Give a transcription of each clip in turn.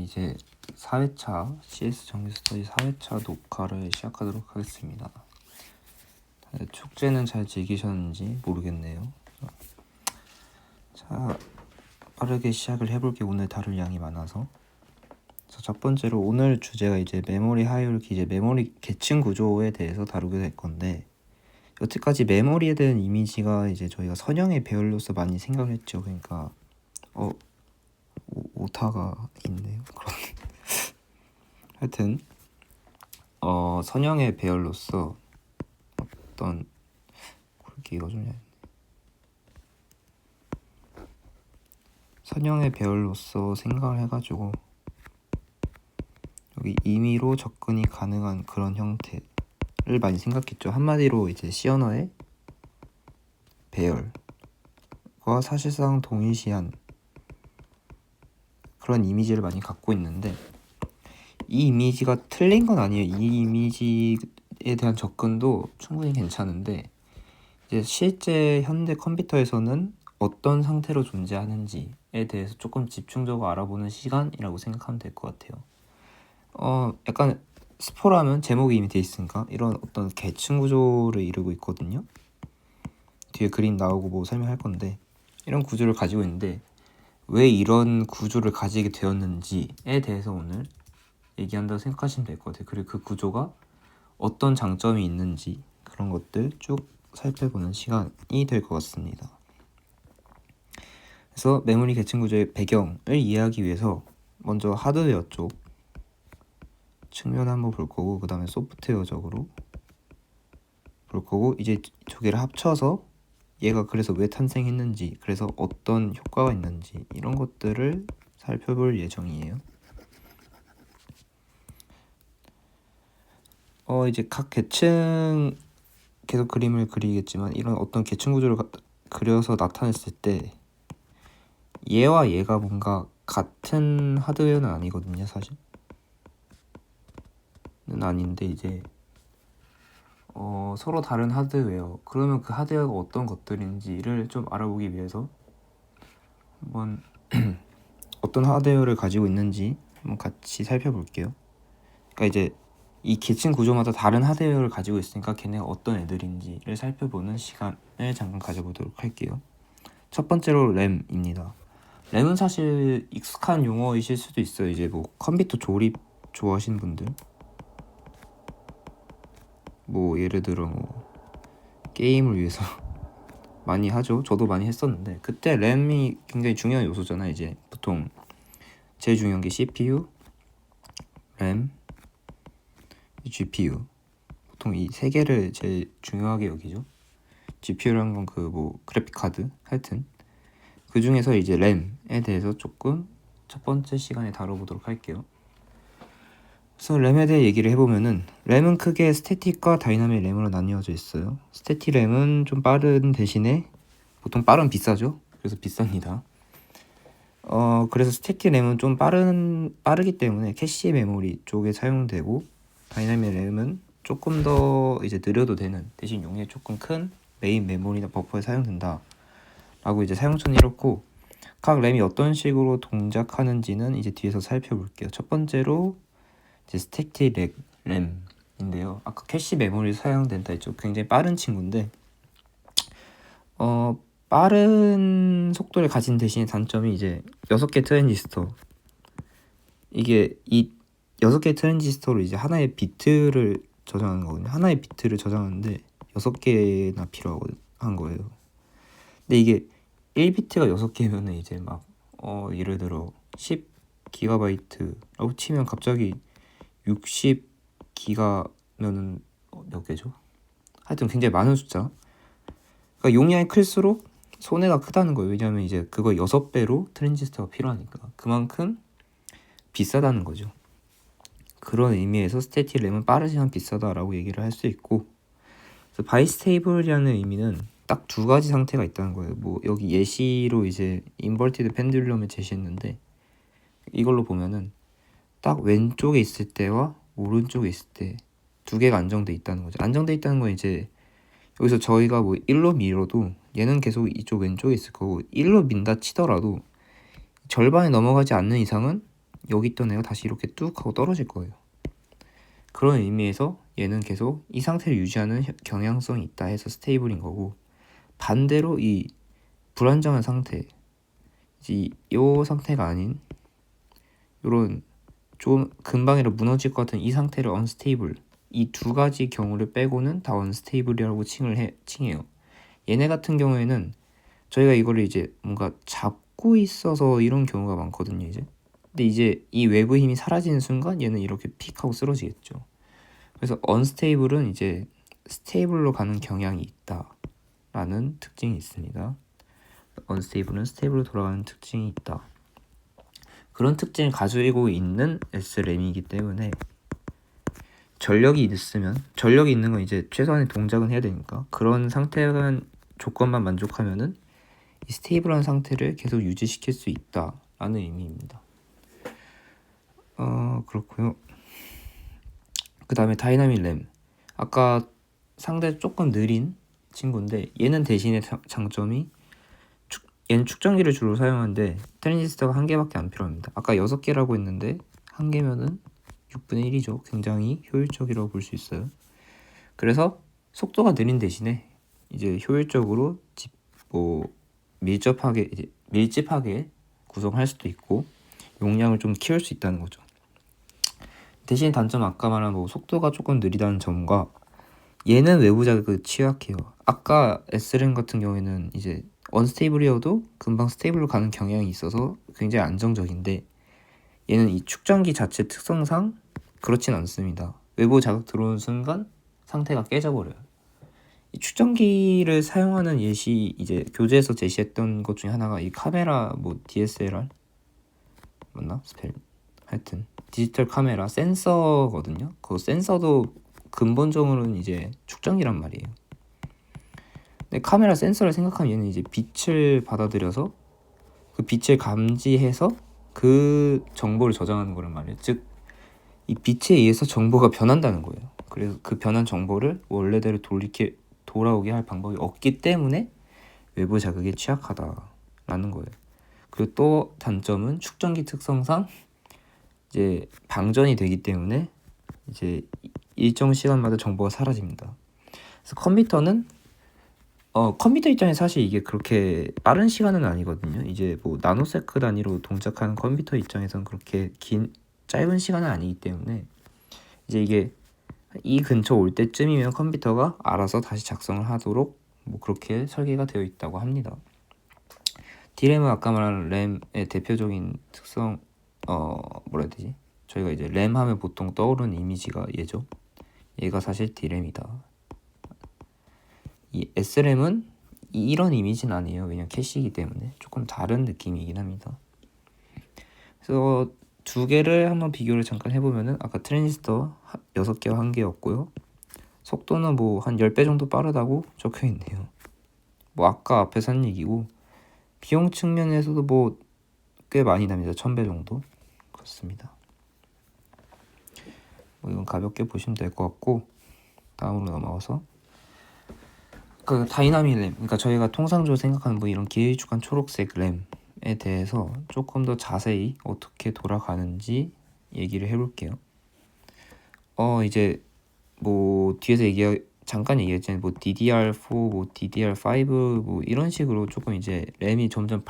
이제 4회차 CS 정규 스터디 4회차 녹화를 시작하도록 하겠습니다. 축제는 잘 즐기셨는지 모르겠네요. 자, 빠르게 시작을 해볼게요. 오늘 다룰 양이 많아서. 첫 번째로 오늘 주제가 이제 메모리 하이어르키, 이제 메모리 계층 구조에 대해서 다루게 될 건데, 여태까지 메모리에 대한 이미지가 이제 저희가 선형의 배열로서 많이 생각을 했죠. 그러니까 오타가 있네요. 하여튼 선형의 배열로서 어떤 글귀가 좀 얇네. 선형의 배열로서 생각을 해가지고 여기 임의로 접근이 가능한 그런 형태를 많이 생각했죠. 한마디로 이제 C 언어의 배열과 사실상 동일시한 그런 이미지를 많이 갖고 있는데, 이 이미지가 틀린 건 아니에요. 이 이미지에 대한 접근도 충분히 괜찮은데, 이제 실제 현대 컴퓨터에서는 어떤 상태로 존재하는지에 대해서 조금 집중적으로 알아보는 시간이라고 생각하면 될 것 같아요. 약간 스포라면 제목이 이미 돼 있으니까 이런 어떤 계층 구조를 이루고 있거든요. 뒤에 그림 나오고 뭐 설명할 건데, 이런 구조를 가지고 있는데 왜 이런 구조를 가지게 되었는지에 대해서 오늘 얘기한다고 생각하시면 될 것 같아요. 그리고 그 구조가 어떤 장점이 있는지 그런 것들 쭉 살펴보는 시간이 될 것 같습니다. 그래서 메모리 계층 구조의 배경을 이해하기 위해서 먼저 하드웨어 쪽 측면 한번 볼 거고, 그 다음에 소프트웨어적으로 볼 거고, 이제 두 개를 합쳐서 얘가 그래서 왜 탄생했는지, 그래서 어떤 효과가 있는지 이런 것들을 살펴볼 예정이에요. 이제 각 계층 계속 그림을 그리겠지만, 이런 어떤 계층 구조를 그려서 나타냈을 때 얘와 얘가 뭔가 같은 하드웨어는 아니거든요. 사실은 아닌데 이제 서로 다른 하드웨어, 그러면 그 하드웨어가 어떤 것들인지를 좀 알아보기 위해서 한번 어떤 하드웨어를 가지고 있는지 한번 같이 살펴볼게요. 그러니까 이제 이 계층 구조마다 다른 하드웨어를 가지고 있으니까 걔네가 어떤 애들인지를 살펴보는 시간을 잠깐 가져보도록 할게요. 첫 번째로 램입니다. 램은 사실 익숙한 용어이실 수도 있어요. 이제 뭐 컴퓨터 조립 좋아하시는 분들, 뭐 예를 들어 뭐 게임을 위해서 많이 하죠. 저도 많이 했었는데, 그때 램이 굉장히 중요한 요소잖아요. 이제 보통 제일 중요한 게 CPU, 램, GPU. 보통 이 세 개를 제일 중요하게 여기죠. GPU라는 건 그 뭐 그래픽 카드, 하여튼 그 중에서 이제 램에 대해서 조금 첫 번째 시간에 다뤄보도록 할게요. 그래서 램에 대해 얘기를 해보면은, 램은 크게 스태틱과 다이나믹 램으로 나뉘어져 있어요. 스태틱 램은 좀 빠른 대신에, 보통 빠르면 비싸죠. 그래서 비쌉니다. 그래서 스태틱 램은 좀 빠르기 때문에 캐시 메모리 쪽에 사용되고, 다이나믹 램은 조금 더 이제 느려도 되는, 대신 용량이 조금 큰 메인 메모리나 버퍼에 사용된다 라고 이제 사용처는 이렇고, 각 램이 어떤 식으로 동작하는지는 이제 뒤에서 살펴볼게요. 첫 번째로 이제 스태틱 램인데요. 아까 캐시 메모리 사용된다 했죠. 굉장히 빠른 친구인데, 빠른 속도를 가진 대신에 단점이 이제 6개 트랜지스터, 이게 이 6개 트랜지스터로 이제 하나의 비트를 저장하는 거거든요. 하나의 비트를 저장하는데 6개나 필요한 거예요. 근데 이게 1비트가 6개면은 이제 막 예를 들어 10GB라고 치면 갑자기 60기가면은 몇 개죠? 하여튼 굉장히 많은 숫자. 그러니까 용량이 클수록 손해가 크다는 거예요. 왜냐하면 이제 그거 6배로 트랜지스터가 필요하니까 그만큼 비싸다는 거죠. 그런 의미에서 스태틱 램은 빠르지만 비싸다라고 얘기를 할 수 있고, 그래서 바이스테이블이라는 의미는 딱 두 가지 상태가 있다는 거예요. 뭐 여기 예시로 이제 인버티드 펜듈럼을 제시했는데, 이걸로 보면은 딱 왼쪽에 있을 때와 오른쪽에 있을 때 두 개가 안정돼 있다는 거죠. 안정돼 있다는 건 이제 여기서 저희가 뭐 1로 밀어도 얘는 계속 이쪽 왼쪽에 있을 거고, 1로 민다 치더라도 절반이 넘어가지 않는 이상은 여기 있던 애가 다시 이렇게 뚝 하고 떨어질 거예요. 그런 의미에서 얘는 계속 이 상태를 유지하는 경향성이 있다 해서 스테이블인 거고, 반대로 이 불안정한 상태, 이 상태가 아닌 요런 좀 금방이라 무너질 것 같은 이 상태를 언스테이블, 이 두 가지 경우를 빼고는 다 언스테이블이라고 칭해요. 얘네 같은 경우에는 저희가 이거를 이제 뭔가 잡고 있어서 이런 경우가 많거든요, 이제. 근데 이제 이 외부 힘이 사라지는 순간 얘는 이렇게 픽 하고 쓰러지겠죠. 그래서 언스테이블은 이제 스테이블로 가는 경향이 있다라는 특징이 있습니다. 언스테이블은 스테이블로 돌아가는 특징이 있다. 그런 특징을 가지고 있는 SRAM이기 때문에 전력이 있는 건 이제 최소한의 동작은 해야 되니까, 그런 상태만 조건만 만족하면은 이 스테이블한 상태를 계속 유지시킬 수 있다라는 의미입니다. 그렇고요. 그 다음에 다이나믹 램. 아까 상대 조금 느린 친구인데 얘는 대신에 장점이 얘는 축전기를 주로 사용하는데 트랜지스터가 1개밖에 안 필요합니다. 아까 6개라고 했는데 1개면은 6분의 1이죠. 굉장히 효율적이라고 볼 수 있어요. 그래서 속도가 느린 대신에 이제 효율적으로 밀집하게 구성할 수도 있고 용량을 좀 키울 수 있다는 거죠. 대신 단점 아까 말한 속도가 조금 느리다는 점과 얘는 외부 자극에 취약해요. 아까 SRAM 같은 경우에는 이제 언스테이블이어도 금방 스테이블로 가는 경향이 있어서 굉장히 안정적인데 얘는 이 축전기 자체 특성상 그렇진 않습니다. 외부 자극 들어오는 순간 상태가 깨져버려요. 이 축전기를 사용하는 예시, 이제 교재에서 제시했던 것 중에 하나가 이 카메라 DSLR 맞나? 스펠 하여튼 디지털 카메라 센서거든요. 그 센서도 근본적으로는 이제 축전기란 말이에요. 근데 카메라 센서를 생각하면 얘는 이제 빛을 받아들여서 그 빛을 감지해서 그 정보를 저장하는 거란 말이에요. 즉, 이 빛에 의해서 정보가 변한다는 거예요. 그래서 그 변한 정보를 원래대로 돌아오게 할 방법이 없기 때문에 외부 자극에 취약하다라는 거예요. 그리고 또 단점은 축전기 특성상 이제 방전이 되기 때문에 이제 일정 시간마다 정보가 사라집니다. 그래서 컴퓨터 입장에 사실 이게 그렇게 빠른 시간은 아니거든요. 이제 나노세크 단위로 동작하는 컴퓨터 입장에선 그렇게 짧은 시간은 아니기 때문에 이제 이게 이 근처 올 때쯤이면 컴퓨터가 알아서 다시 작성을 하도록 그렇게 설계가 되어 있다고 합니다. D램은 아까 말한 램의 대표적인 특성, 뭐라 해야 되지? 저희가 이제 램 하면 보통 떠오르는 이미지가 얘죠. 얘가 사실 D램이다. 이 SRAM은 이런 이미지는 아니에요. 왜냐면 캐시이기 때문에 조금 다른 느낌이긴 합니다. 그래서 두 개를 한번 비교를 잠깐 해보면은 아까 트랜지스터 6개와 1개였고요. 속도는 한 10배 정도 빠르다고 적혀있네요. 아까 앞에서 한 얘기고 비용 측면에서도 꽤 많이 납니다. 1000배 정도. 그렇습니다. 이건 가볍게 보시면 될 것 같고, 다음으로 넘어가서 그 다이나믹 램, 그러니까 저희가 통상적으로 생각하는 이런 길쭉한 초록색 램에 대해서 조금 더 자세히 어떻게 돌아가는지 얘기를 해볼게요. 이제 뒤에서 잠깐 얘기했잖아요. DDR4, DDR5 이런 식으로 조금 이제 램이 점점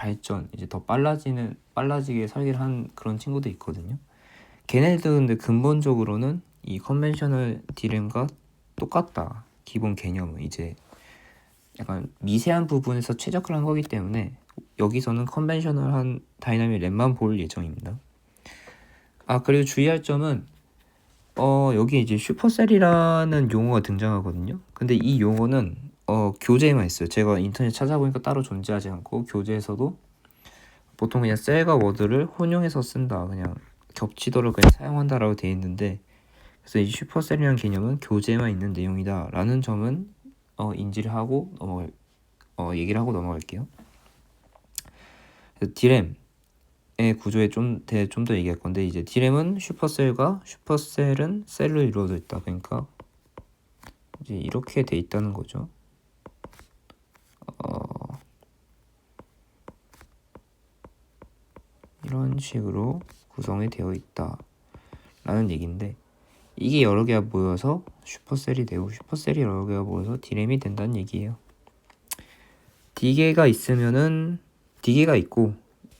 이제 더 빨라지게 설계를 한 그런 친구도 있거든요. 걔네들 근데 근본적으로는 이 컨벤셔널 D램과 똑같다. 기본 개념은 이제 약간 미세한 부분에서 최적화를 한 거기 때문에 여기서는 컨벤셔널한 다이나믹 램만 볼 예정입니다. 그리고 주의할 점은 여기 이제 슈퍼셀이라는 용어가 등장하거든요. 근데 이 용어는 교재에만 있어요. 제가 인터넷 찾아보니까 따로 존재하지 않고 교재에서도 보통 그냥 셀과 워드를 혼용해서 쓴다, 그냥 겹치도록 그냥 사용한다라고 되어 있는데, 그래서 이 슈퍼셀이라는 개념은 교재에만 있는 내용이다 라는 점은 인지를 하고 얘기를 하고 넘어갈게요. D램의 구조에 좀 더 얘기할 건데, 이제 D램은 슈퍼셀은 셀로 이루어져 있다. 그러니까 이제 이렇게 돼 있다는 거죠. 이런 식으로 구성이 되어 있다 라는 얘기인데, 이게 여러 개가 모여서 슈퍼셀이 되고 슈퍼셀이 여러 개가 모여서 D램이 된다는 얘기예요. D개가 있고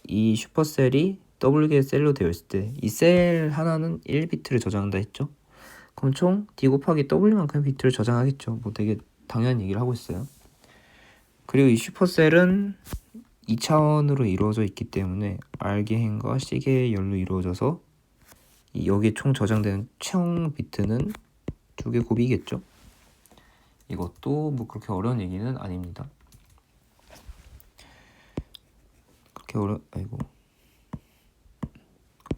이 슈퍼셀이 W개 셀로 되어 있을 때 이 셀 하나는 1비트를 저장한다 했죠. 그럼 총 D 곱하기 W만큼 비트를 저장하겠죠. 뭐 되게 당연한 얘기를 하고 있어요. 그리고 이 슈퍼셀은 2차원으로 이루어져 있기 때문에 R개행과 C개의 열로 이루어져서 여기에 총 저장되는 총 비트는 2개 곱이겠죠. 이것도 뭐 그렇게 어려운 얘기는 아닙니다. 그렇게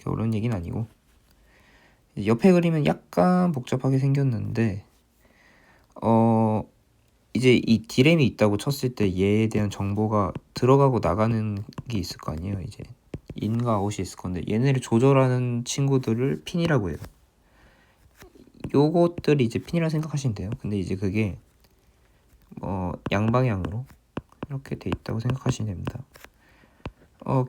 어려운 얘기는 아니고, 옆에 그림은 약간 복잡하게 생겼는데 이제 이 D램이 있다고 쳤을 때 얘에 대한 정보가 들어가고 나가는 게 있을 거 아니에요. 이제 인과 아웃이 있을 건데 얘네를 조절하는 친구들을 핀이라고 해요. 요것들이 이제 핀이라고 생각하시면 돼요. 근데 이제 그게 양방향으로 이렇게 돼 있다고 생각하시면 됩니다.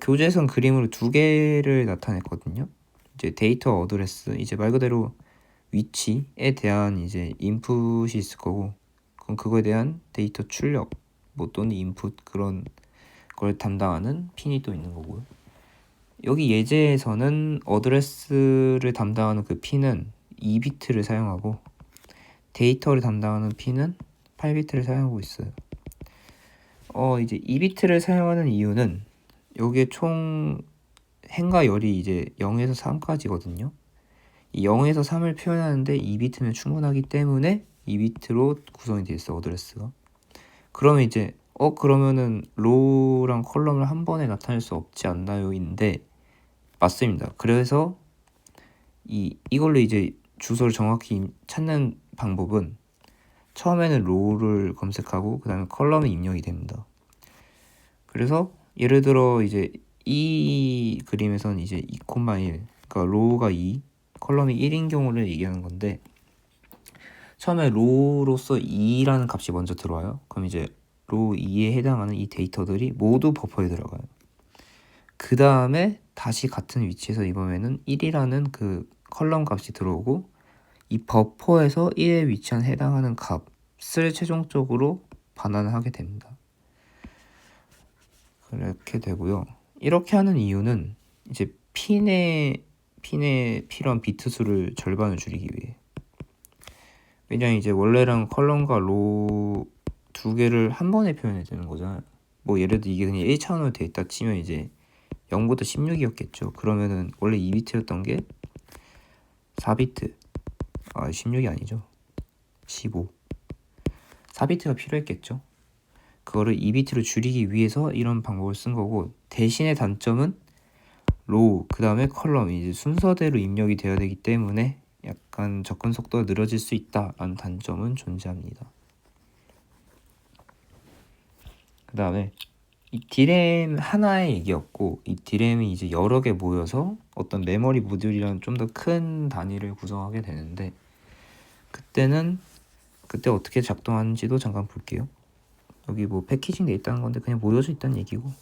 교재에선 그림으로 2개를 나타냈거든요. 이제 데이터 어드레스, 이제 말 그대로 위치에 대한 이제 인풋이 있을 거고, 그럼 그거에 대한 데이터 출력 뭐 또는 인풋 그런 걸 담당하는 핀이 또 있는 거고요. 여기 예제에서는 어드레스를 담당하는 그 핀은 2비트를 사용하고 데이터를 담당하는 핀은 8비트를 사용하고 있어요. 이제 2비트를 사용하는 이유는 여기에 총 행과 열이 이제 0에서 3까지거든요. 이 0에서 3을 표현하는데 2비트면 충분하기 때문에 2비트로 구성이 되어 있어, 어드레스가. 그러면 이제 그러면은 로우랑 컬럼을 한 번에 나타낼 수 없지 않나요? 인데 맞습니다. 그래서 이걸로 이제 주소를 정확히 찾는 방법은 처음에는 로우를 검색하고 그 다음에 컬럼이 입력이 됩니다. 그래서 예를 들어 이제 이 그림에서는 이제 2,1, 그러니까 로우가 2, 컬럼이 1인 경우를 얘기하는 건데, 처음에 로우로서 2라는 값이 먼저 들어와요. 그럼 이제 로우 2에 해당하는 이 데이터들이 모두 버퍼에 들어가요. 그 다음에 다시 같은 위치에서 이번에는 1이라는 그 컬럼 값이 들어오고, 이 버퍼에서 1에 위치한 해당하는 값을 최종적으로 반환을 하게 됩니다. 그렇게 되고요. 이렇게 하는 이유는 이제 핀에 필요한 비트 수를 절반을 줄이기 위해. 왜냐면 이제 원래랑 컬럼과 로우 2개를 한 번에 표현해야 되는 거잖아요. 뭐 예를 들어 이게 그냥 1차원으로 돼 있다 치면 이제 0부터 16이었겠죠. 그러면은 원래 2비트였던 게 4비트, 16이 아니죠, 15, 4비트가 필요했겠죠. 그거를 2비트로 줄이기 위해서 이런 방법을 쓴 거고, 대신의 단점은 로우 그 다음에 컬럼이 이제 순서대로 입력이 되어야 되기 때문에 약간 접근 속도가 느려질 수 있다라는 단점은 존재합니다. 그 다음에 이 D램 하나의 얘기였고, 이 D램이 이제 여러 개 모여서 어떤 메모리 모듈이라는 좀 더 큰 단위를 구성하게 되는데, 그때 어떻게 작동하는지도 잠깐 볼게요. 여기 뭐 패키징 돼 있다는 건데 그냥 모여져 있다는 얘기고,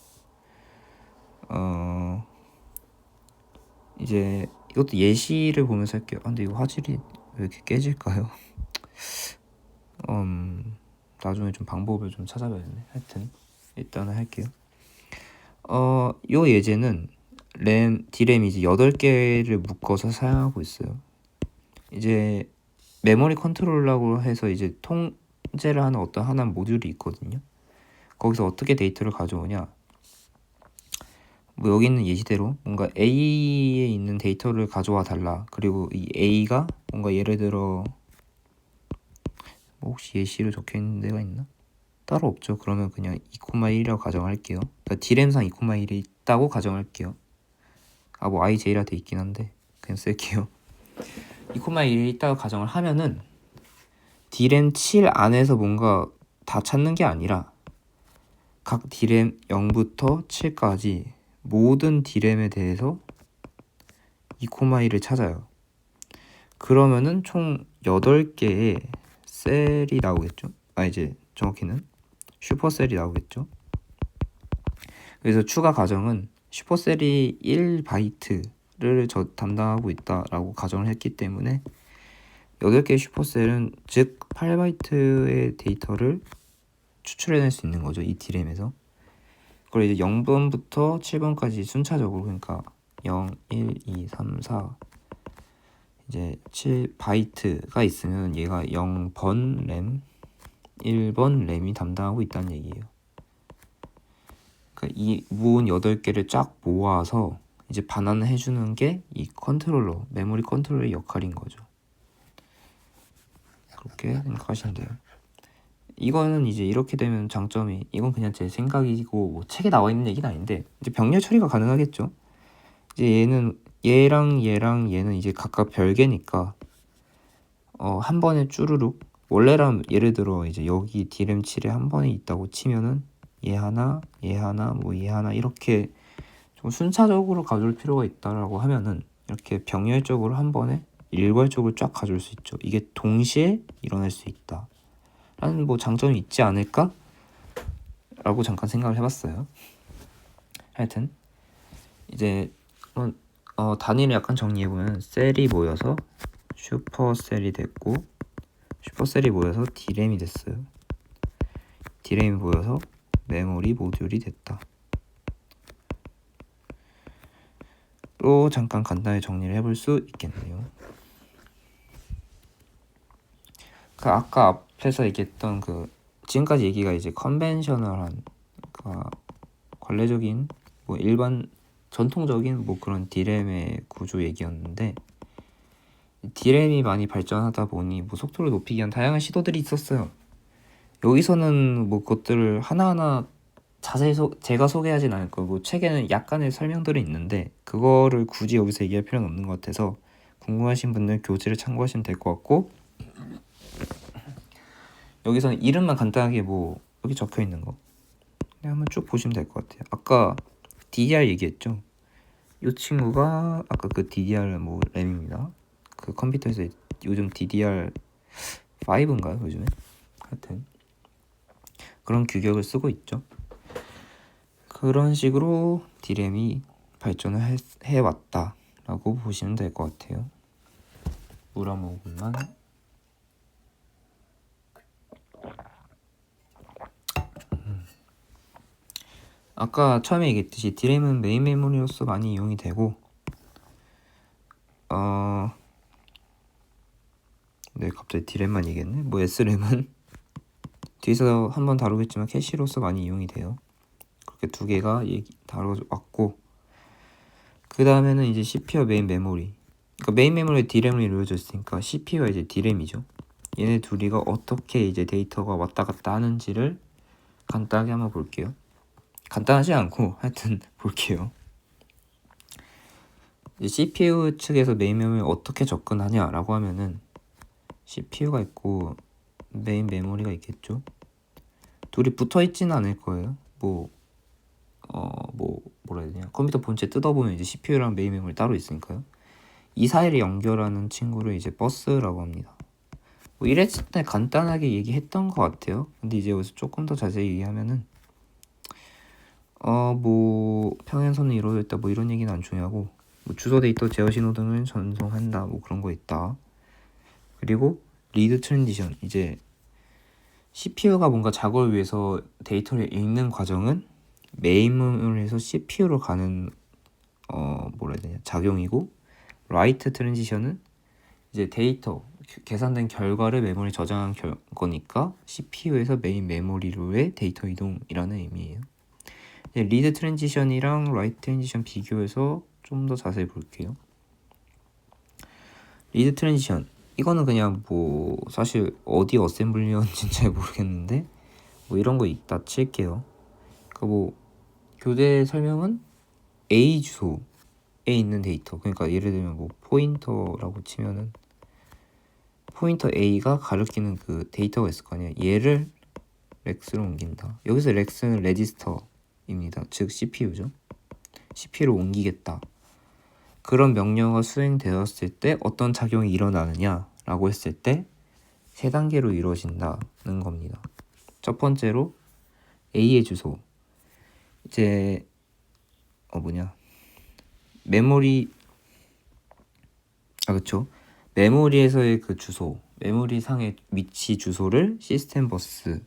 이제 이것도 예시를 보면서 할게요. 근데 이거 화질이 왜 이렇게 깨질까요? 나중에 좀 방법을 좀 찾아봐야겠네. 하여튼 일단은 할게요. 요 예제는 D램이 이제 8개를 묶어서 사용하고 있어요. 이제 메모리 컨트롤러라고 해서 이제 통제를 하는 어떤 하나 모듈이 있거든요. 거기서 어떻게 데이터를 가져오냐, 뭐 여기 있는 예시대로 뭔가 A에 있는 데이터를 가져와 달라. 그리고 이 A가 뭔가 예를 들어 뭐 혹시 예시로 적혀 있는 데가 있나? 따로 없죠. 그러면 그냥 2,1이라고 가정할게요. 그러니까 D램상 2,1이 있다고 가정할게요. 뭐 IJ라 돼 있긴 한데 그냥 쓸게요. 2,1이 있다고 가정을 하면은 D램 7 안에서 뭔가 다 찾는 게 아니라 각 D램 0부터 7까지 모든 D램에 대해서 2,1을 찾아요. 그러면은 총 8개의 셀이 나오겠죠. 이제 정확히는 슈퍼셀이 나오겠죠. 그래서 추가 가정은 슈퍼셀이 1바이트를 슈퍼셀을 담당하고 있다라고 가정을 했기 때문에 8개의 슈퍼셀은 즉 8바이트의 데이터를 추출해낼 수 있는 거죠. 이 D램에서. 그걸 이제 0번부터 7번까지 순차적으로, 그러니까 0, 1, 2, 3, 4 이제 7바이트가 있으면 얘가 0번 램, 1번 램이 담당하고 있다는 얘기예요. 그러니까 이 모은 8개를 쫙 모아서 이제 반환을 해주는 게 이 컨트롤러, 메모리 컨트롤러의 역할인 거죠. 그렇게 생각하시면 돼요. 이거는 이제 이렇게 되면 장점이, 이건 그냥 제 생각이고 뭐 책에 나와 있는 얘기는 아닌데 이제 병렬 처리가 가능하겠죠. 이제 얘는 얘랑 얘는 이제 각각 별개니까 한 번에 쭈루룩, 원래라면 예를 들어 이제 여기 D램 7에 한 번에 있다고 치면은 얘 하나 뭐 얘 하나 이렇게 좀 순차적으로 가져올 필요가 있다라고 하면은 이렇게 병렬적으로 한 번에 일괄적으로 쫙 가져올 수 있죠. 이게 동시에 일어날 수 있다 라는 뭐 장점이 있지 않을까? 라고 잠깐 생각을 해봤어요. 하여튼 이제 단위를 약간 정리해보면 셀이 모여서 슈퍼셀이 됐고, 슈퍼셀이 모여서 D램이 됐어요. D램이 모여서 메모리 모듈이 됐다. 또 잠깐 간단히 정리를 해볼 수 있겠네요. 그 아까 앞에서 얘기했던 그 지금까지 얘기가 이제 컨벤셔널한 관례적인 뭐 일반 전통적인 뭐 그런 D램의 구조 얘기였는데, D램이 많이 발전하다 보니 뭐 속도를 높이기 위한 다양한 시도들이 있었어요. 여기서는 뭐 그것들을 하나하나 자세히 제가 소개하진 않을 거고 책에는 약간의 설명들이 있는데 그거를 굳이 여기서 얘기할 필요는 없는 것 같아서 궁금하신 분들 교재를 참고하시면 될 것 같고, 여기서는 이름만 간단하게 뭐 여기 적혀 있는 거 그냥 한번 쭉 보시면 될 것 같아요. 아까 DDR 얘기했죠. 이 친구가 아까 그 DDR 뭐 램입니다. 그 컴퓨터에서 요즘 DDR5인가요 요즘에? 하여튼 그런 규격을 쓰고 있죠. 그런 식으로 D램이 발전을 해왔다 라고 보시면 될 것 같아요. 물 한 모금만. 아까 처음에 얘기했듯이 D램은 메인 메모리로서 많이 이용이 되고 네, 갑자기 D램만 얘기했네. 뭐 S램은 뒤에서 한번 다루겠지만 캐시로서 많이 이용이 돼요. 그렇게 두 개가 다뤄왔고, 그 다음에는 이제 CPU와 메인 메모리. 그러니까 메인 메모리에 D램을 이루어져 있으니까 CPU가 이제 D램이죠. 얘네 둘이가 어떻게 이제 데이터가 왔다 갔다 하는지를 간단하게 한번 볼게요. 간단하지 않고 하여튼 볼게요. 이제 CPU 측에서 메인 메모리에 어떻게 접근하냐라고 하면은 CPU가 있고 메인 메모리가 있겠죠. 둘이 붙어 있지는 않을 거예요. 뭐라 해야 되냐, 컴퓨터 본체 뜯어보면 이제 CPU랑 메인 메모리 따로 있으니까요. 이 사이를 연결하는 친구를 이제 버스라고 합니다. 뭐 이랬을 때 간단하게 얘기했던 것 같아요. 근데 이제 여기서 조금 더 자세히 얘기하면은 뭐 평행선이 이루어져 있다 뭐 이런 얘기는 안 중요하고, 뭐 주소 데이터 제어 신호 등을 전송한다 뭐 그런 거 있다. 그리고 리드 트랜지션, 이제 CPU가 뭔가 작업을 위해서 데이터를 읽는 과정은 메인 메모리에서 CPU로 가는 뭐라 해야 되냐 작용이고, 라이트 트랜지션은 이제 데이터 계산된 결과를 메모리에 저장한 거니까 CPU에서 메인 메모리로의 데이터 이동이라는 의미예요. 리드 트랜지션이랑 라이트 트랜지션 비교해서 좀 더 자세히 볼게요. 리드 트랜지션, 이거는 그냥 뭐 사실 어디 어셈블리였는지 잘 모르겠는데 뭐 이런 거 있다 칠게요. 그러니까 뭐 교재 설명은 A 주소에 있는 데이터, 그러니까 예를 들면 뭐 포인터라고 치면은 포인터 A가 가리키는 그 데이터가 있을 거 아니에요. 얘를 렉스로 옮긴다. 여기서 렉스는 레지스터입니다. 즉 CPU죠. CPU를 옮기겠다. 그런 명령어가 수행되었을 때 어떤 작용이 일어나느냐 라고 했을 때 세 단계로 이루어진다는 겁니다. 첫 번째로 A의 주소, 이제 메모리 그쵸. 메모리에서의 그 주소, 메모리 상의 위치 주소를 시스템 버스로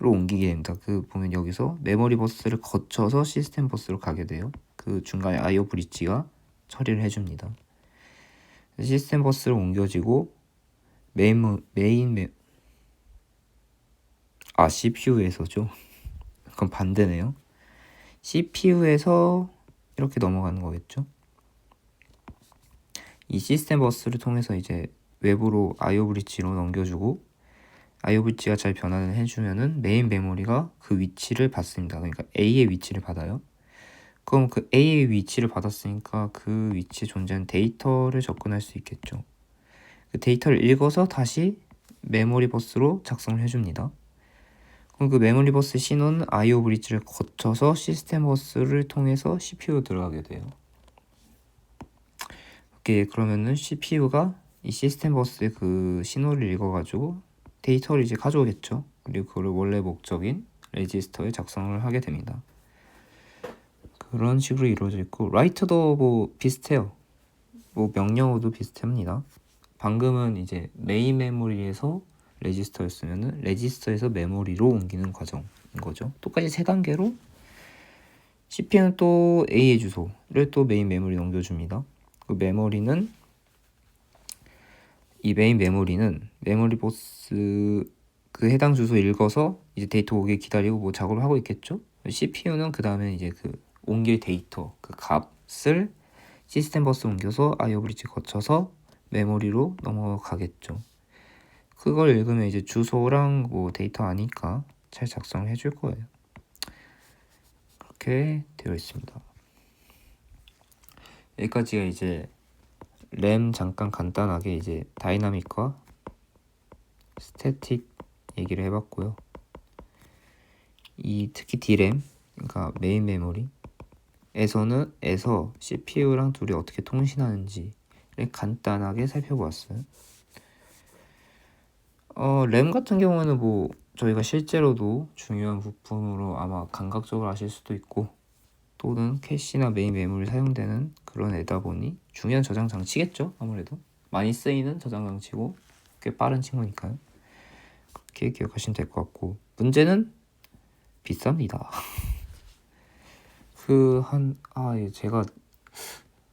옮기게 됩니다. 그 보면 여기서 메모리 버스를 거쳐서 시스템 버스로 가게 돼요. 그 중간에 I/O 브릿지가 처리를 해줍니다. 시스템 버스로 옮겨지고 CPU에서죠. 그건 반대네요. CPU에서 이렇게 넘어가는 거겠죠. 이 시스템 버스를 통해서 이제 외부로 I/O 브릿지로 넘겨주고 I/O 브릿지가 잘 변환을 해주면은 메인 메모리가 그 위치를 받습니다. 그러니까 A의 위치를 받아요. 그럼 그 A의 위치를 받았으니까 그 위치에 존재하는 데이터를 접근할 수 있겠죠. 그 데이터를 읽어서 다시 메모리 버스로 작성을 해줍니다. 그럼 그 메모리 버스 신호는 I/O 브릿지를 거쳐서 시스템 버스를 통해서 CPU로 들어가게 돼요. 오케이, 그러면은 CPU가 이 시스템 버스의 그 신호를 읽어가지고 데이터를 이제 가져오겠죠. 그리고 그걸 원래 목적인 레지스터에 작성을 하게 됩니다. 그런 식으로 이루어져 있고, 라이트도 뭐 비슷해요. 뭐 명령어도 비슷합니다. 방금은 이제 메인 메모리에서 레지스터였으면은 레지스터에서 메모리로 옮기는 과정인 거죠. 똑같이 세 단계로 CPU는 또 A의 주소를 또 메인 메모리에 넘겨줍니다. 그 메모리는 이 메인 메모리는 메모리 버스 그 해당 주소 읽어서 이제 데이터 오길 기다리고 뭐 작업을 하고 있겠죠. CPU는 그 다음에 이제 그 옮길 데이터 그 값을 시스템 버스 옮겨서 I/O 브릿지 거쳐서 메모리로 넘어가겠죠. 그걸 읽으면 이제 주소랑 뭐 데이터 아니까 잘 작성을 해줄 거예요. 그렇게 되어 있습니다. 여기까지가 이제 램 잠깐 간단하게 이제 다이나믹과 스태틱 얘기를 해봤고요. 이 특히 D램, 그러니까 메인 메모리에서 CPU랑 둘이 어떻게 통신하는지를 간단하게 살펴보았어요. 램 같은 경우는 뭐 저희가 실제로도 중요한 부품으로 아마 감각적으로 아실 수도 있고, 또는 캐시나 메인 메모리 사용되는 그런 애다 보니 중요한 저장 장치겠죠. 아무래도 많이 쓰이는 저장 장치고 꽤 빠른 친구니까요. 그렇게 기억하시면 될 것 같고, 문제는 비쌉니다. 제가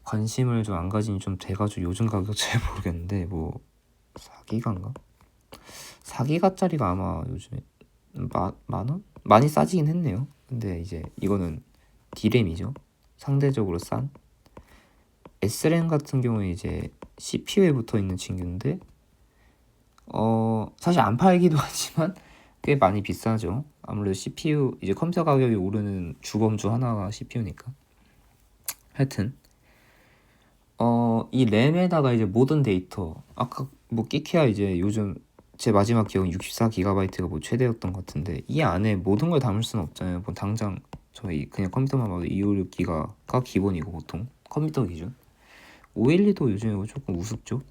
관심을 좀 안 가진 좀 돼가지고 요즘 가격 잘 모르겠는데, 뭐 4기가인가? 4기가짜리가 아마 요즘에 만원? 많이 싸지긴 했네요. 근데 이제 이거는 D램이죠. 상대적으로 싼. S램 같은 경우에 이제 CPU에 붙어 있는 친구인데, 사실 안 팔기도 하지만 꽤 많이 비싸죠. 아무래도 CPU 이제 컴퓨터 가격이 오르는 주범 중 하나가 CPU니까. 하여튼 이 램에다가 이제 모든 데이터, 아까 뭐 끼케야 이제 요즘 제 마지막 기억은 64GB가 뭐 최대였던 것 같은데, 이 안에 모든 걸 담을 수는 없잖아요. 뭐 당장 저희 그냥 컴퓨터만 봐도 256기가가 기본이고, 보통 컴퓨터 기준 512도 요즘에 조금 우습죠.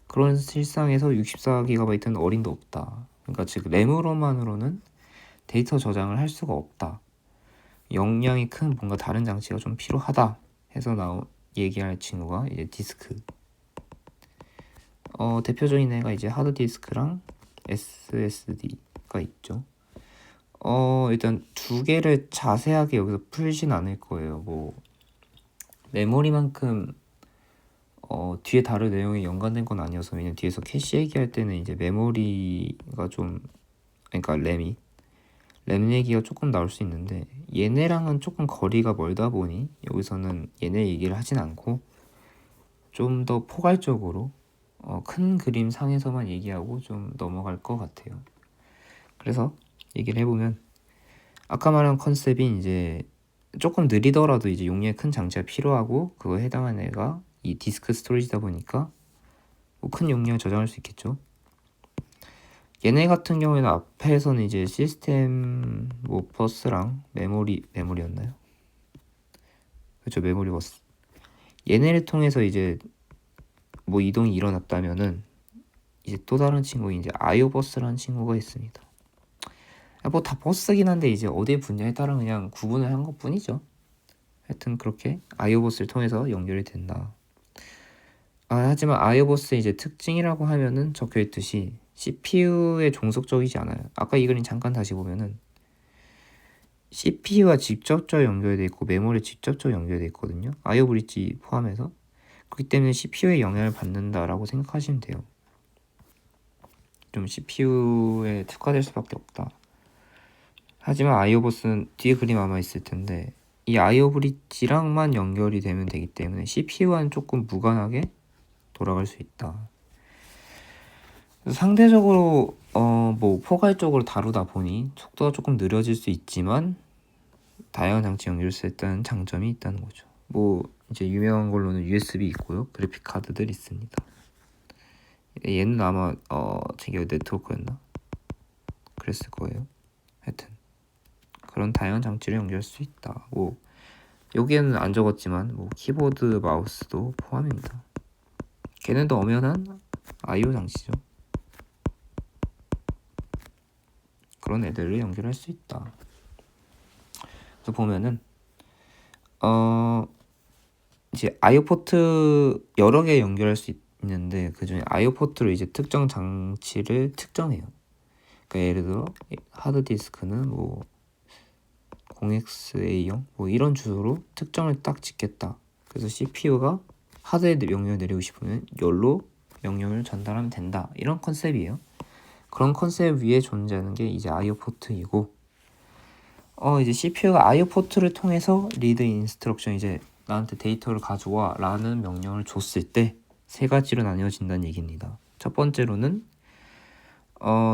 그런 실상에서 64GB는 어림도 없다. 그러니까 즉 램으로만으로는 데이터 저장을 할 수가 없다. 용량이 큰 뭔가 다른 장치가 좀 필요하다 해서 얘기할 친구가 이제 디스크. 대표적인 애가 이제 하드디스크랑 SSD가 있죠. 일단 두 개를 자세하게 여기서 풀진 않을 거예요. 뭐 메모리만큼 뒤에 다른 내용이 연관된 건 아니어서, 왜냐면 뒤에서 캐시 얘기할 때는 이제 메모리가 좀, 그러니까 램 얘기가 조금 나올 수 있는데, 얘네랑은 조금 거리가 멀다 보니 여기서는 얘네 얘기를 하진 않고 좀 더 포괄적으로 큰 그림 상에서만 얘기하고 좀 넘어갈 것 같아요. 그래서 얘기를 해보면, 아까 말한 컨셉이 이제 조금 느리더라도 이제 용량이 큰 장치가 필요하고, 그거에 해당하는 애가 이 디스크 스토리지다 보니까 뭐 큰 용량을 저장할 수 있겠죠. 얘네 같은 경우에는 앞에서는 이제 시스템 뭐 버스랑 메모리였나요? 그렇죠, 메모리 버스. 얘네를 통해서 이제 뭐 이동이 일어났다면은 이제 또 다른 친구, 이제 I/O 버스라는 친구가 있습니다. 뭐 다 버스긴 한데 이제 어디에 붙냐에 따라 그냥 구분을 한 것뿐이죠. 하여튼 그렇게 I/O 버스를 통해서 연결이 된다. 하지만 아이오버스의 이제 특징이라고 하면은 적혀 있듯이 CPU에 종속적이지 않아요. 아까 이 그림 잠깐 다시 보면은 CPU와 직접적으로 연결돼 있고 메모리에 직접적으로 연결돼 있거든요. 아이오 브릿지 포함해서. 그렇기 때문에 CPU에 영향을 받는다라고 생각하시면 돼요. 좀 CPU에 특화될 수밖에 없다. 하지만 아이오버스는 뒤에 그림 아마 있을 텐데 이 아이오 브릿지랑만 연결이 되면 되기 때문에 CPU와는 조금 무관하게 돌아갈 수 있다. 상대적으로 뭐 포괄적으로 다루다 보니 속도가 조금 느려질 수 있지만 다양한 장치 연결할 수 있다는 장점이 있다는 거죠. 뭐 이제 유명한 걸로는 USB 있고요. 그래픽 카드들 있습니다. 얘는 아마 제가 네트워크였나? 그랬을 거예요. 하여튼 그런 다양한 장치를 연결할 수 있다. 뭐 여기에는 안 적었지만 뭐 키보드, 마우스도 포함입니다. 걔는 더 엄연한 I/O 장치죠. 그런 애들을 연결할 수 있다. 그래서 보면은 이제 I/O 포트 여러 개 연결할 수 있는데 그 중에 I/O 포트로 이제 특정 장치를 특정해요. 그러니까 예를 들어 하드디스크는 뭐 0xA0 뭐 이런 주소로 특정을 딱 짓겠다. 그래서 CPU가 하드에 명령을 내리고 싶으면 열로 명령을 전달하면 된다. 이런 컨셉이에요. 그런 컨셉 위에 존재하는 게 이제 I/O 포트이고 이제 CPU가 I/O 포트를 통해서 리드 인스트럭션 이제 나한테 데이터를 가져와 라는 명령을 줬을 때 세 가지로 나뉘어진다는 얘기입니다. 첫 번째로는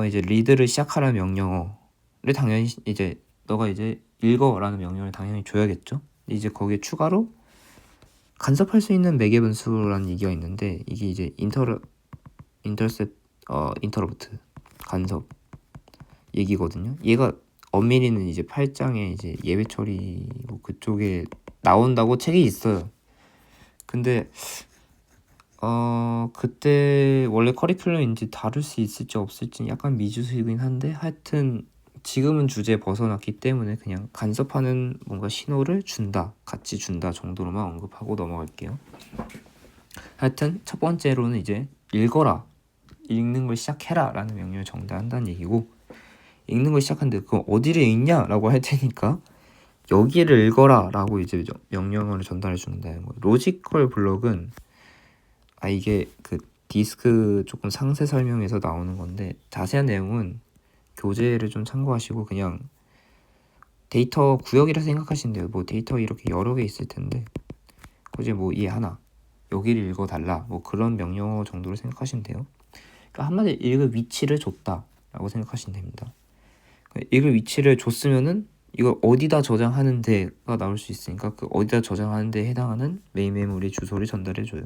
이제 리드를 시작하라는 명령어를 당연히 이제 너가 이제 읽어라는 명령을 당연히 줘야겠죠. 이제 거기에 추가로 간섭할 수 있는 매개 변수라는 얘기가 있는데 이게 이제 인터럽트 간섭 얘기거든요. 얘가 엄밀히는 이제 8장에 이제 예외 처리 뭐 그쪽에 나온다고 책이 있어요. 근데 그때 원래 커리큘럼인지 다룰 수 있을지 없을지 약간 미지수이긴 한데 하여튼 지금은 주제 벗어났기 때문에 그냥 간섭하는 뭔가 신호를 준다, 같이 준다 정도로만 언급하고 넘어갈게요. 하여튼 첫 번째로는 이제 읽어라, 읽는 걸 시작해라 라는 명령을 전달한다는 얘기고 읽는 걸 시작하는데 그럼 어디를 읽냐 라고 할 테니까 여기를 읽어라 라고 이제 명령어를 전달해 준다는 거예요. 로지컬 블럭은 이게 그 디스크 조금 상세 설명에서 나오는 건데 자세한 내용은 교재를 좀 참고하시고 그냥 데이터 구역이라 생각하시면 돼요. 뭐 데이터 이렇게 여러 개 있을 텐데 그제 뭐 이 하나 여기를 읽어달라 뭐 그런 명령어 정도로 생각하시면 돼요. 그러니까 한마디로 읽을 위치를 줬다 라고 생각하시면 됩니다. 읽을 위치를 줬으면은 이걸 어디다 저장하는 데가 나올 수 있으니까 그 어디다 저장하는 데에 해당하는 메인 메모리 주소를 전달해줘요.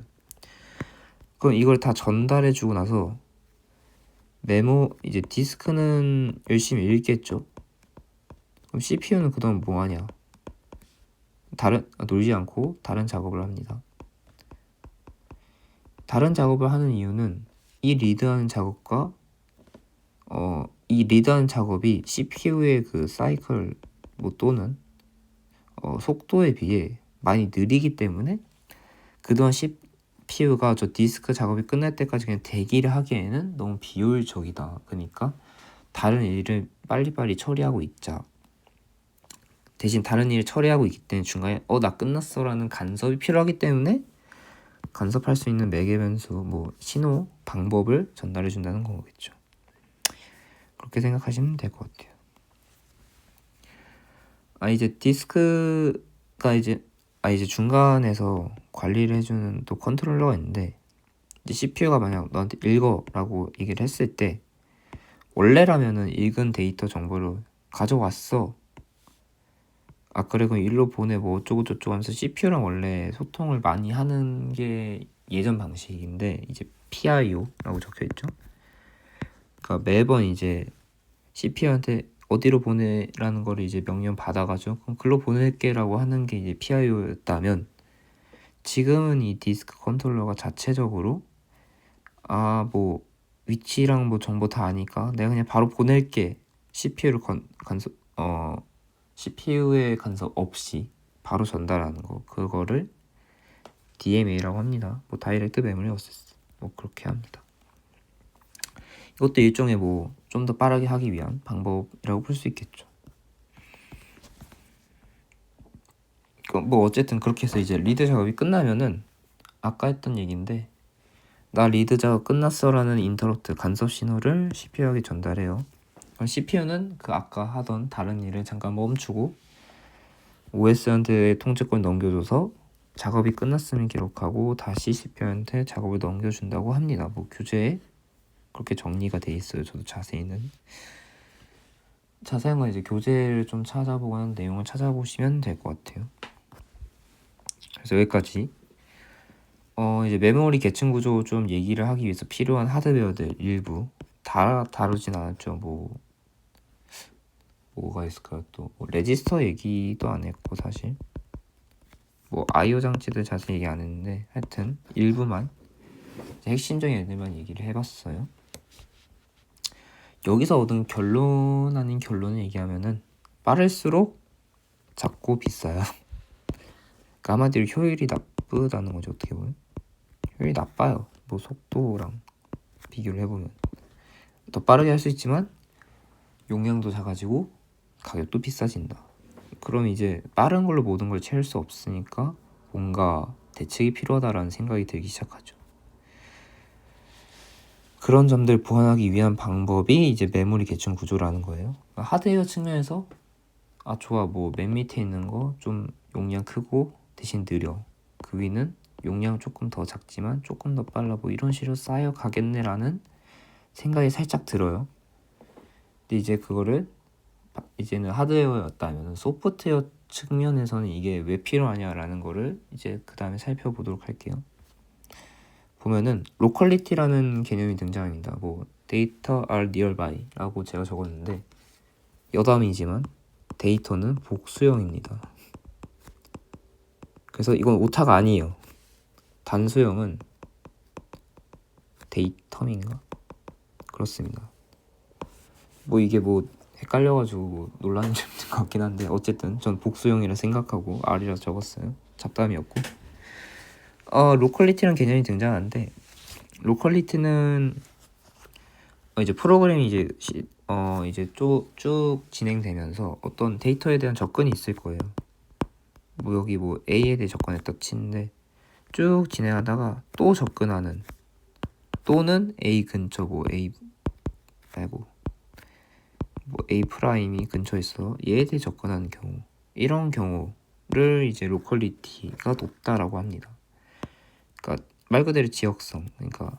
그럼 이걸 다 전달해주고 나서 이제 디스크는 열심히 읽겠죠. 그럼 CPU는 그동안 뭐하냐? 놀지 않고 다른 작업을 합니다. 다른 작업을 하는 이유는 이 리드하는 작업과 이 리드하는 작업이 CPU의 그 사이클 뭐 또는 속도에 비해 많이 느리기 때문에 그동안 CPU가 저 디스크 작업이 끝날 때까지 그냥 대기를 하기에는 너무 비효율적이다. 그러니까 다른 일을 빨리빨리 처리하고 있자. 대신 다른 일을 처리하고 있기 때문에 중간에 나 끝났어 라는 간섭이 필요하기 때문에 간섭할 수 있는 매개 변수 뭐 신호 방법을 전달해 준다는 거겠죠. 그렇게 생각하시면 될 것 같아요. 이제 디스크가 이제 중간에서 관리를 해주는 또 컨트롤러가 있는데 이제 CPU가 만약 너한테 읽어라고 얘기를 했을 때 원래라면은 읽은 데이터 정보를 가져왔어. 그래 그럼 일로 보내 뭐 어쩌고 저쩌고 하면서 CPU랑 원래 소통을 많이 하는 게 예전 방식인데 이제 PIO라고 적혀있죠. 그러니까 매번 이제 CPU한테 어디로 보내라는 거를 이제 명령 받아가지고 그럼 글로 보낼게 라고 하는 게 이제 PIO였다면 지금은 이 디스크 컨트롤러가 자체적으로 뭐 위치랑 뭐 정보 다 아니까 내가 그냥 바로 보낼게 CPU를 CPU의 간섭 없이 바로 전달하는 거 그거를 DMA라고 합니다. 뭐 다이렉트 메모리 어세스 뭐 그렇게 합니다. 이것도 일종의 뭐 좀 더 빠르게 하기 위한 방법이라고 볼 수 있겠죠. 뭐 어쨌든 그렇게 해서 이제 리드 작업이 끝나면은 아까 했던 얘기인데 나 리드 작업 끝났어라는 인터럽트 간섭 신호를 CPU에게 전달해요. CPU는 그 아까 하던 다른 일을 잠깐 멈추고 OS한테 통제권 넘겨줘서 작업이 끝났음을 기록하고 다시 CPU한테 작업을 넘겨준다고 합니다. 뭐 교재에 그렇게 정리가 돼 있어요. 저도 자세한 건 이제 교재를 좀 찾아보거나 내용을 찾아보시면 될 것 같아요. 그래서 여기까지 이제 메모리 계층 구조 좀 얘기를 하기 위해서 필요한 하드웨어들 일부 다 다루진 않았죠. 뭐가 있을까요? 또 레지스터 얘기도 안 했고 사실 뭐 I/O 장치들 자세히 얘기 안 했는데 하여튼 일부만 핵심적인 애들만 얘기를 해봤어요. 여기서 얻은 결론 아닌 결론을 얘기하면은 빠를수록 작고 비싸요. 그러니까 한마디로 효율이 나쁘다는 거죠. 어떻게 보면 효율이 나빠요. 뭐 속도랑 비교를 해보면 더 빠르게 할 수 있지만 용량도 작아지고 가격도 비싸진다. 그럼 이제 빠른 걸로 모든 걸 채울 수 없으니까 뭔가 대책이 필요하다라는 생각이 들기 시작하죠. 그런 점들 보완하기 위한 방법이 이제 메모리 계층 구조라는 거예요. 하드웨어 측면에서 좋아, 뭐 맨 밑에 있는 거 좀 용량 크고 대신 느려, 그 위는 용량 조금 더 작지만 조금 더 빨라, 뭐 이런 식으로 쌓여 가겠네라는 생각이 살짝 들어요. 근데 이제 그거를 이제는 하드웨어였다면 소프트웨어 측면에서는 이게 왜 필요하냐라는 거를 이제 그 다음에 살펴보도록 할게요. 보면은 로컬리티라는 개념이 등장합니다. 뭐 데이터 are nearby라고 제가 적었는데 여담이지만 데이터는 복수형입니다. 그래서 이건 오타가 아니에요. 단수형은 데이텀인가? 그렇습니다. 뭐 이게 뭐 헷갈려가지고 뭐 논란이 좀 있는 것 같긴 한데 어쨌든 전 복수형이라 생각하고 R이라 적었어요. 잡담이었고 로컬리티라는 개념이 등장하는데 로컬리티는 이제 프로그램이 이제 쭉 진행되면서 어떤 데이터에 대한 접근이 있을 거예요. 뭐 여기 뭐 A에 대해 접근했다 치는데 쭉 진행하다가 또 접근하는, 또는 A 근처 뭐 A 말고 뭐 A 프라임이 근처에 있어 얘에 대해 접근하는 경우, 이런 경우를 이제 로컬리티가 높다라고 합니다. 그러니까 말 그대로 지역성, 그러니까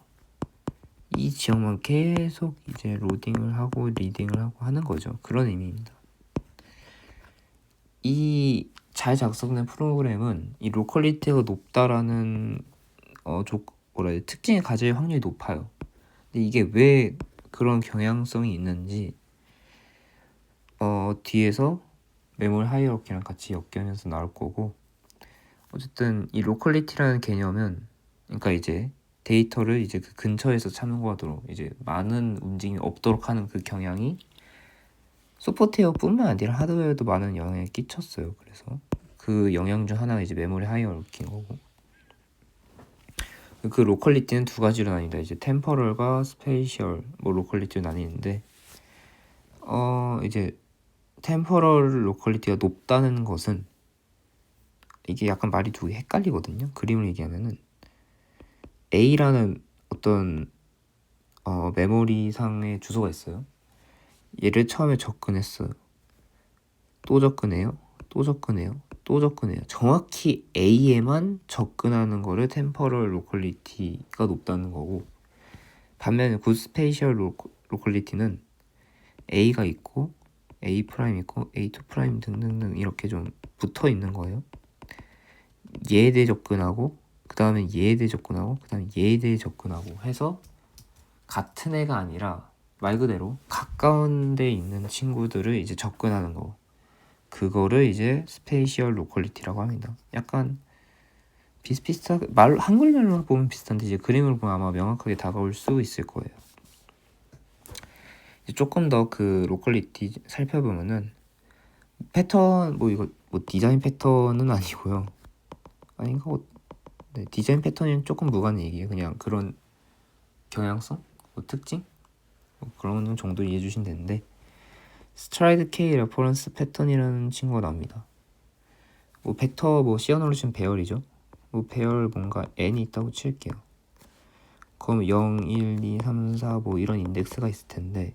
이 지역만 계속 이제 로딩을 하고 리딩을 하고 하는 거죠. 그런 의미입니다. 이 잘 작성된 프로그램은 이 로컬리티가 높다라는 특징을 가질 확률이 높아요. 근데 이게 왜 그런 경향성이 있는지 뒤에서 메모리 하이어라키랑 같이 엮여면서 나올 거고, 어쨌든 이 로컬리티라는 개념은 그러니까 이제 데이터를 이제 그 근처에서 참고하도록 이제 많은 움직임이 없도록 하는 그 경향이 소프트웨어뿐만 아니라 하드웨어에도 많은 영향을 끼쳤어요. 그래서 그 영향 중 하나가 이제 메모리 하이어라키인 거고, 그 로컬리티는 두 가지로 나뉩니다. 이제 템퍼럴과 스페이셜 뭐 로컬리티로 나뉘는데 이제 템퍼럴 로컬리티가 높다는 것은 이게 약간 말이 두 개 헷갈리거든요. 그림을 얘기하면은 A라는 어떤 메모리상의 주소가 있어요. 얘를 처음에 접근했어요. 또 접근해요. 또 접근해요. 또 접근해요. 정확히 A에만 접근하는 거를 템퍼럴 로컬리티가 높다는 거고, 반면에 굿 스페이셜 로컬리티는 A가 있고 A 프라임 있고 A2 프라임 등등등 이렇게 좀 붙어 있는 거예요. 얘에 대해 접근하고 그 다음에 얘에 대해 접근하고 그 다음에 얘에 대해 접근하고 해서 같은 애가 아니라 말 그대로 가까운 데 있는 친구들을 이제 접근하는 거, 그거를 이제 스페이셜 로컬리티라고 합니다. 약간 비슷비슷하게 한글말로 보면 비슷한데 이제 그림으로 보면 아마 명확하게 다가올 수 있을 거예요. 이제 조금 더 그 로컬리티 살펴보면은 패턴, 뭐 이거 뭐 디자인 패턴은 아니고요. 아닌가? 네, 디자인 패턴이 조금 무관한 얘기예요. 그냥 그런 경향성, 뭐 특징, 뭐 그런 정도 이해해 주시면 되는데, 스트라이드 K 레퍼런스 패턴이라는 친구가 나옵니다. 뭐 벡터 뭐 시어널로 치면 배열이죠. 뭐 배열 뭔가 n이 있다고 칠게요. 그럼 0, 1, 2, 3, 4 뭐 이런 인덱스가 있을 텐데,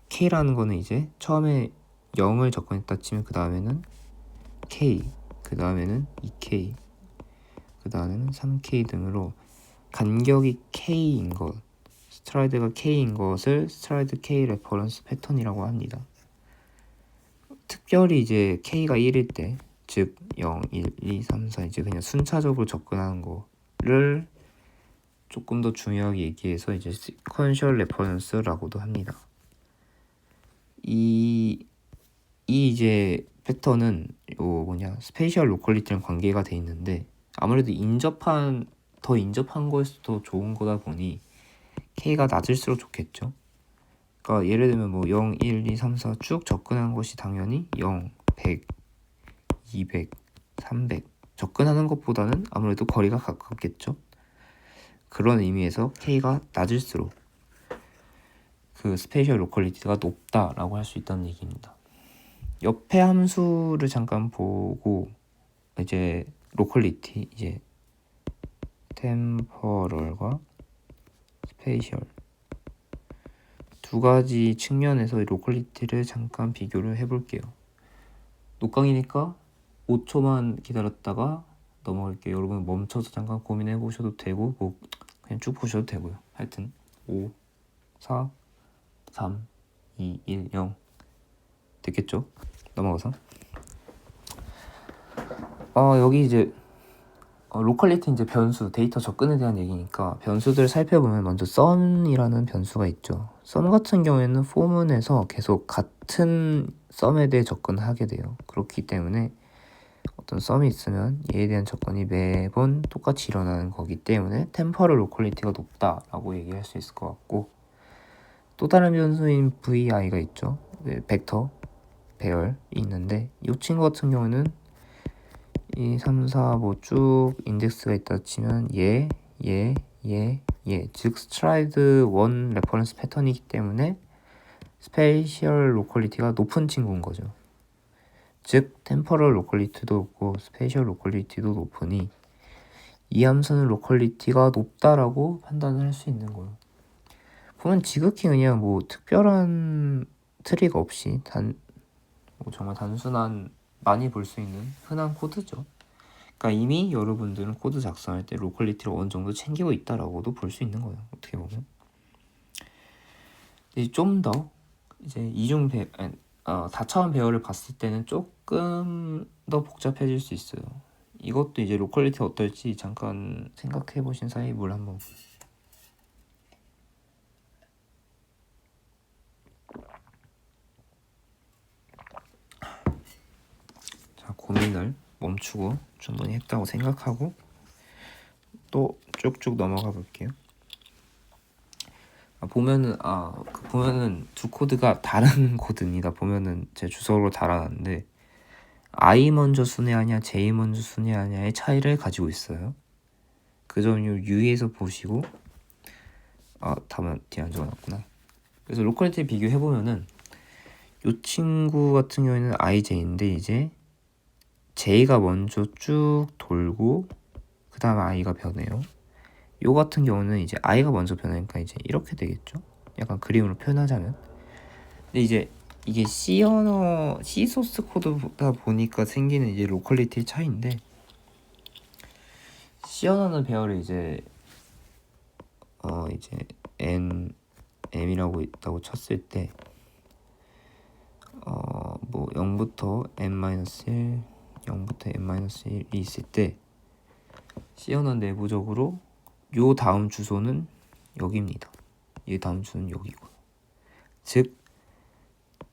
K라는 거는 이제 처음에 0을 접근했다 치면 그 다음에는 K, 그 다음에는 2K, 그 다음에는 3K 등으로 간격이 K인 것, 스트라이드가 K인 것을 스트라이드 K 레퍼런스 패턴이라고 합니다. 특별히 이제 K가 1일 때, 즉 0, 1, 2, 3, 4 이제 그냥 순차적으로 접근하는 거를 조금 더 중요하게 얘기해서 이제 시퀀셜 레퍼런스라고도 합니다. 이 이제 패턴은 스페이셜 로컬리티랑 관계가 돼 있는데, 아무래도 더 인접한 거에서 더 좋은 거다 보니 K가 낮을수록 좋겠죠. 그러니까 예를 들면 뭐 0, 1, 2, 3, 4 쭉 접근하는 것이 당연히 0, 100, 200, 300 접근하는 것보다는 아무래도 거리가 가깝겠죠. 그런 의미에서 K가 낮을수록 그 스페이셜 로컬리티가 높다라고 할 수 있다는 얘기입니다. 옆에 함수를 잠깐 보고 이제 로컬리티, 이제 템퍼럴과 스페이셜 두 가지 측면에서 로컬리티를 잠깐 비교를 해볼게요. 녹강이니까 5초만 기다렸다가 넘어갈게요. 여러분 멈춰서 잠깐 고민해 보셔도 되고 뭐 그냥 쭉 보셔도 되고요. 하여튼 5, 4, 3, 2, 1, 0 됐겠죠? 넘어가서 여기 이제 로컬리티 이제 변수, 데이터 접근에 대한 얘기니까 변수들을 살펴보면 먼저 sum이라는 변수가 있죠. sum 같은 경우에는 포문에서 계속 같은 sum에 대해 접근하게 돼요. 그렇기 때문에 어떤 sum이 있으면 얘에 대한 접근이 매번 똑같이 일어나는 거기 때문에 템퍼럴 로컬리티가 높다라고 얘기할 수 있을 것 같고, 또 다른 변수인 vi가 있죠. 벡터 배열이 있는데 이 친구 같은 경우는 2, 3, 4 뭐 쭉 인덱스가 있다 치면 즉 스트라이드 1 레퍼런스 패턴이기 때문에 스페이셜 로컬리티가 높은 친구인 거죠. 즉 템퍼럴 로컬리티도 높고 스페이셜 로컬리티도 높으니 이 함수는 로컬리티가 높다라고 판단을 할 수 있는 거예요. 보면 지극히 그냥 뭐 특별한 트릭 없이 정말 단순한 많이 볼 수 있는 흔한 코드죠. 그러니까 이미 여러분들은 코드 작성할 때 로컬리티를 어느 정도 챙기고 있다라고도 볼 수 있는 거예요. 어떻게 보면 좀 더 이제 다차원 배열을 봤을 때는 조금 더 복잡해질 수 있어요. 이것도 이제 로컬리티 어떨지 잠깐 생각해 보신 사이 물 한번. 자, 고민을 멈추고 충분히 했다고 생각하고 또 쭉쭉 넘어가 볼게요. 보면은 두 코드가 다른 코드입니다. 보면은 제 주소로 달아놨는데 I 먼저 순회하냐 J 먼저 순회하냐의 차이를 가지고 있어요. 그 점을 유의해서 보시고 다만 뒤에 안 적어놨구나. 그래서 로컬리티 비교해보면은 이 친구 같은 경우에는 IJ인데 이제 J가 먼저 쭉 돌고 그 다음에 I가 변해요. 요 같은 경우는 이제 I가 먼저 변하니까 이제 이렇게 되겠죠. 약간 그림으로 표현하자면. 근데 이제 이게 C 소스 코드다 보니까 생기는 이제 로컬리티 차이인데, C 언어는 배열을 이제 M이라고 있다고 쳤을 때 뭐 0부터 N-1, 0부터 N-1이 있을 때 C 언어 내부적으로 요 다음 주소는 여기입니다. 이 다음 주소는 여기고, 즉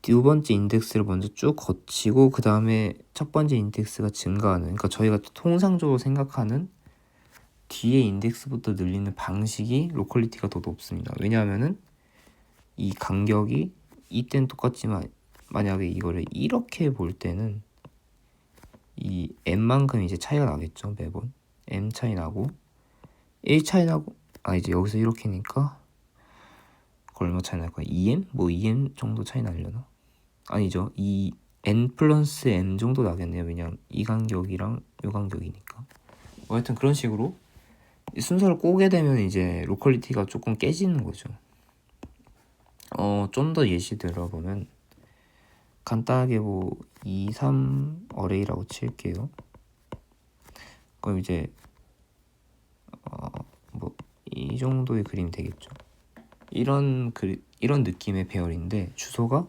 두 번째 인덱스를 먼저 쭉 거치고 그 다음에 첫 번째 인덱스가 증가하는, 그러니까 저희가 통상적으로 생각하는 뒤에 인덱스부터 늘리는 방식이 로컬리티가 더 높습니다. 왜냐하면은 이 간격이 이때는 똑같지만 만약에 이거를 이렇게 볼 때는 이 n만큼 이제 차이가 나겠죠. 매번 m 차이 나고 1 차이 나고 이제 여기서 이렇게니까 그걸 얼마 차이 날까요? 2m? 뭐 2m 정도 차이 나려나? 아니죠. 이 n 플러스 m 정도 나겠네요. 왜냐면 이 간격이랑 이 간격이니까. 하여튼 그런 식으로 순서를 꼬게 되면 이제 로컬리티가 조금 깨지는 거죠. 좀 더 예시 들어보면 간단하게 뭐 2, 3 어레이라고 칠게요. 그럼 이제 뭐 이 정도의 그림이 되겠죠. 이런 느낌의 배열인데 주소가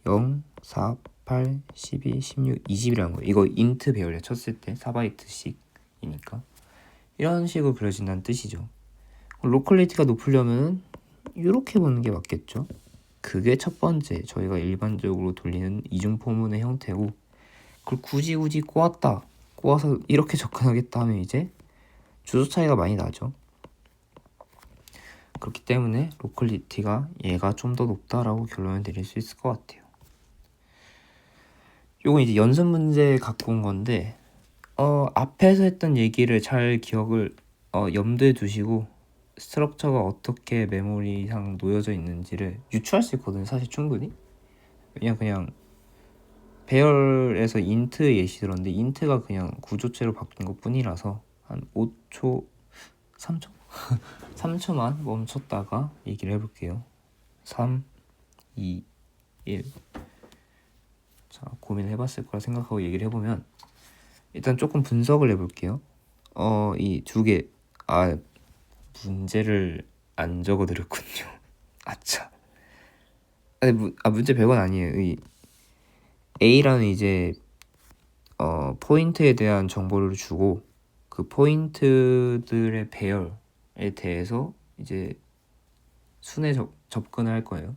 0, 4, 8, 12, 16, 20이라는 거예요. 이거 인트 배열이야. 쳤을 때 4바이트씩이니까 이런 식으로 그려진다는 뜻이죠. 로컬리티가 높으려면 이렇게 보는 게 맞겠죠. 그게 첫 번째 저희가 일반적으로 돌리는 이중 포문의 형태고, 그걸 굳이 꼬아서 이렇게 접근하겠다 하면 이제 주소 차이가 많이 나죠. 그렇기 때문에 로컬리티가 얘가 좀 더 높다라고 결론을 내릴 수 있을 것 같아요. 요건 이제 연습 문제 갖고 온 건데 앞에서 했던 얘기를 잘 기억을 염두에 두시고 스트럭처가 어떻게 메모리상 놓여져 있는지를 유추할 수 있거든요. 사실 충분히. 그냥 배열에서 인트 예시 들었는데 인트가 그냥 구조체로 바뀐 것 뿐이라서 한 5초 3초? 3초만 멈췄다가 얘기를 해볼게요. 3, 2, 1. 자, 고민해봤을 거라 생각하고 얘기를 해보면 일단 조금 분석을 해볼게요. 이 두 개, 문제를 안 적어드렸군요. 아차. 문제 100원 아니에요. 이 A라는 이제 포인트에 대한 정보를 주고 그 포인트들의 배열에 대해서 이제 순회 접근을 할 거예요.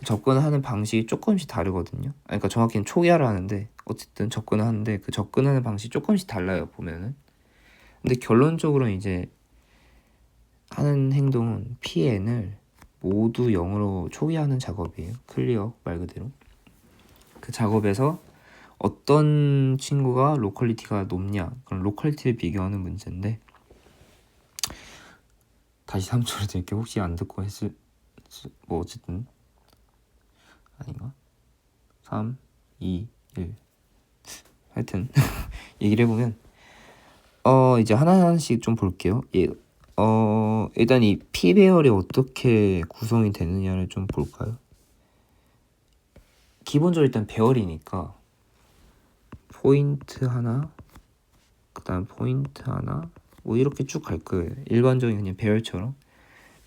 접근하는 방식이 조금씩 다르거든요. 그러니까 정확히는 초기화를 하는데 어쨌든 접근을 하는데 그 접근하는 방식이 조금씩 달라요, 보면은. 근데 결론적으로 이제 하는 행동은 PN을 모두 0으로 초기화하는 작업이에요. 클리어 말 그대로. 그 작업에서 어떤 친구가 로컬리티가 높냐, 그럼 로컬리티를 비교하는 문제인데, 다시 3초를 드릴게요. 혹시 안 듣고 뭐 어쨌든 아닌가? 3, 2, 1. 하여튼 얘기를 해보면 이제 하나하나씩 좀 볼게요. 일단 이 P 배열이 어떻게 구성이 되느냐를 좀 볼까요? 기본적으로 일단 배열이니까 포인트 하나, 그 다음 포인트 하나, 뭐 이렇게 쭉 갈 거예요. 일반적인 그냥 배열처럼.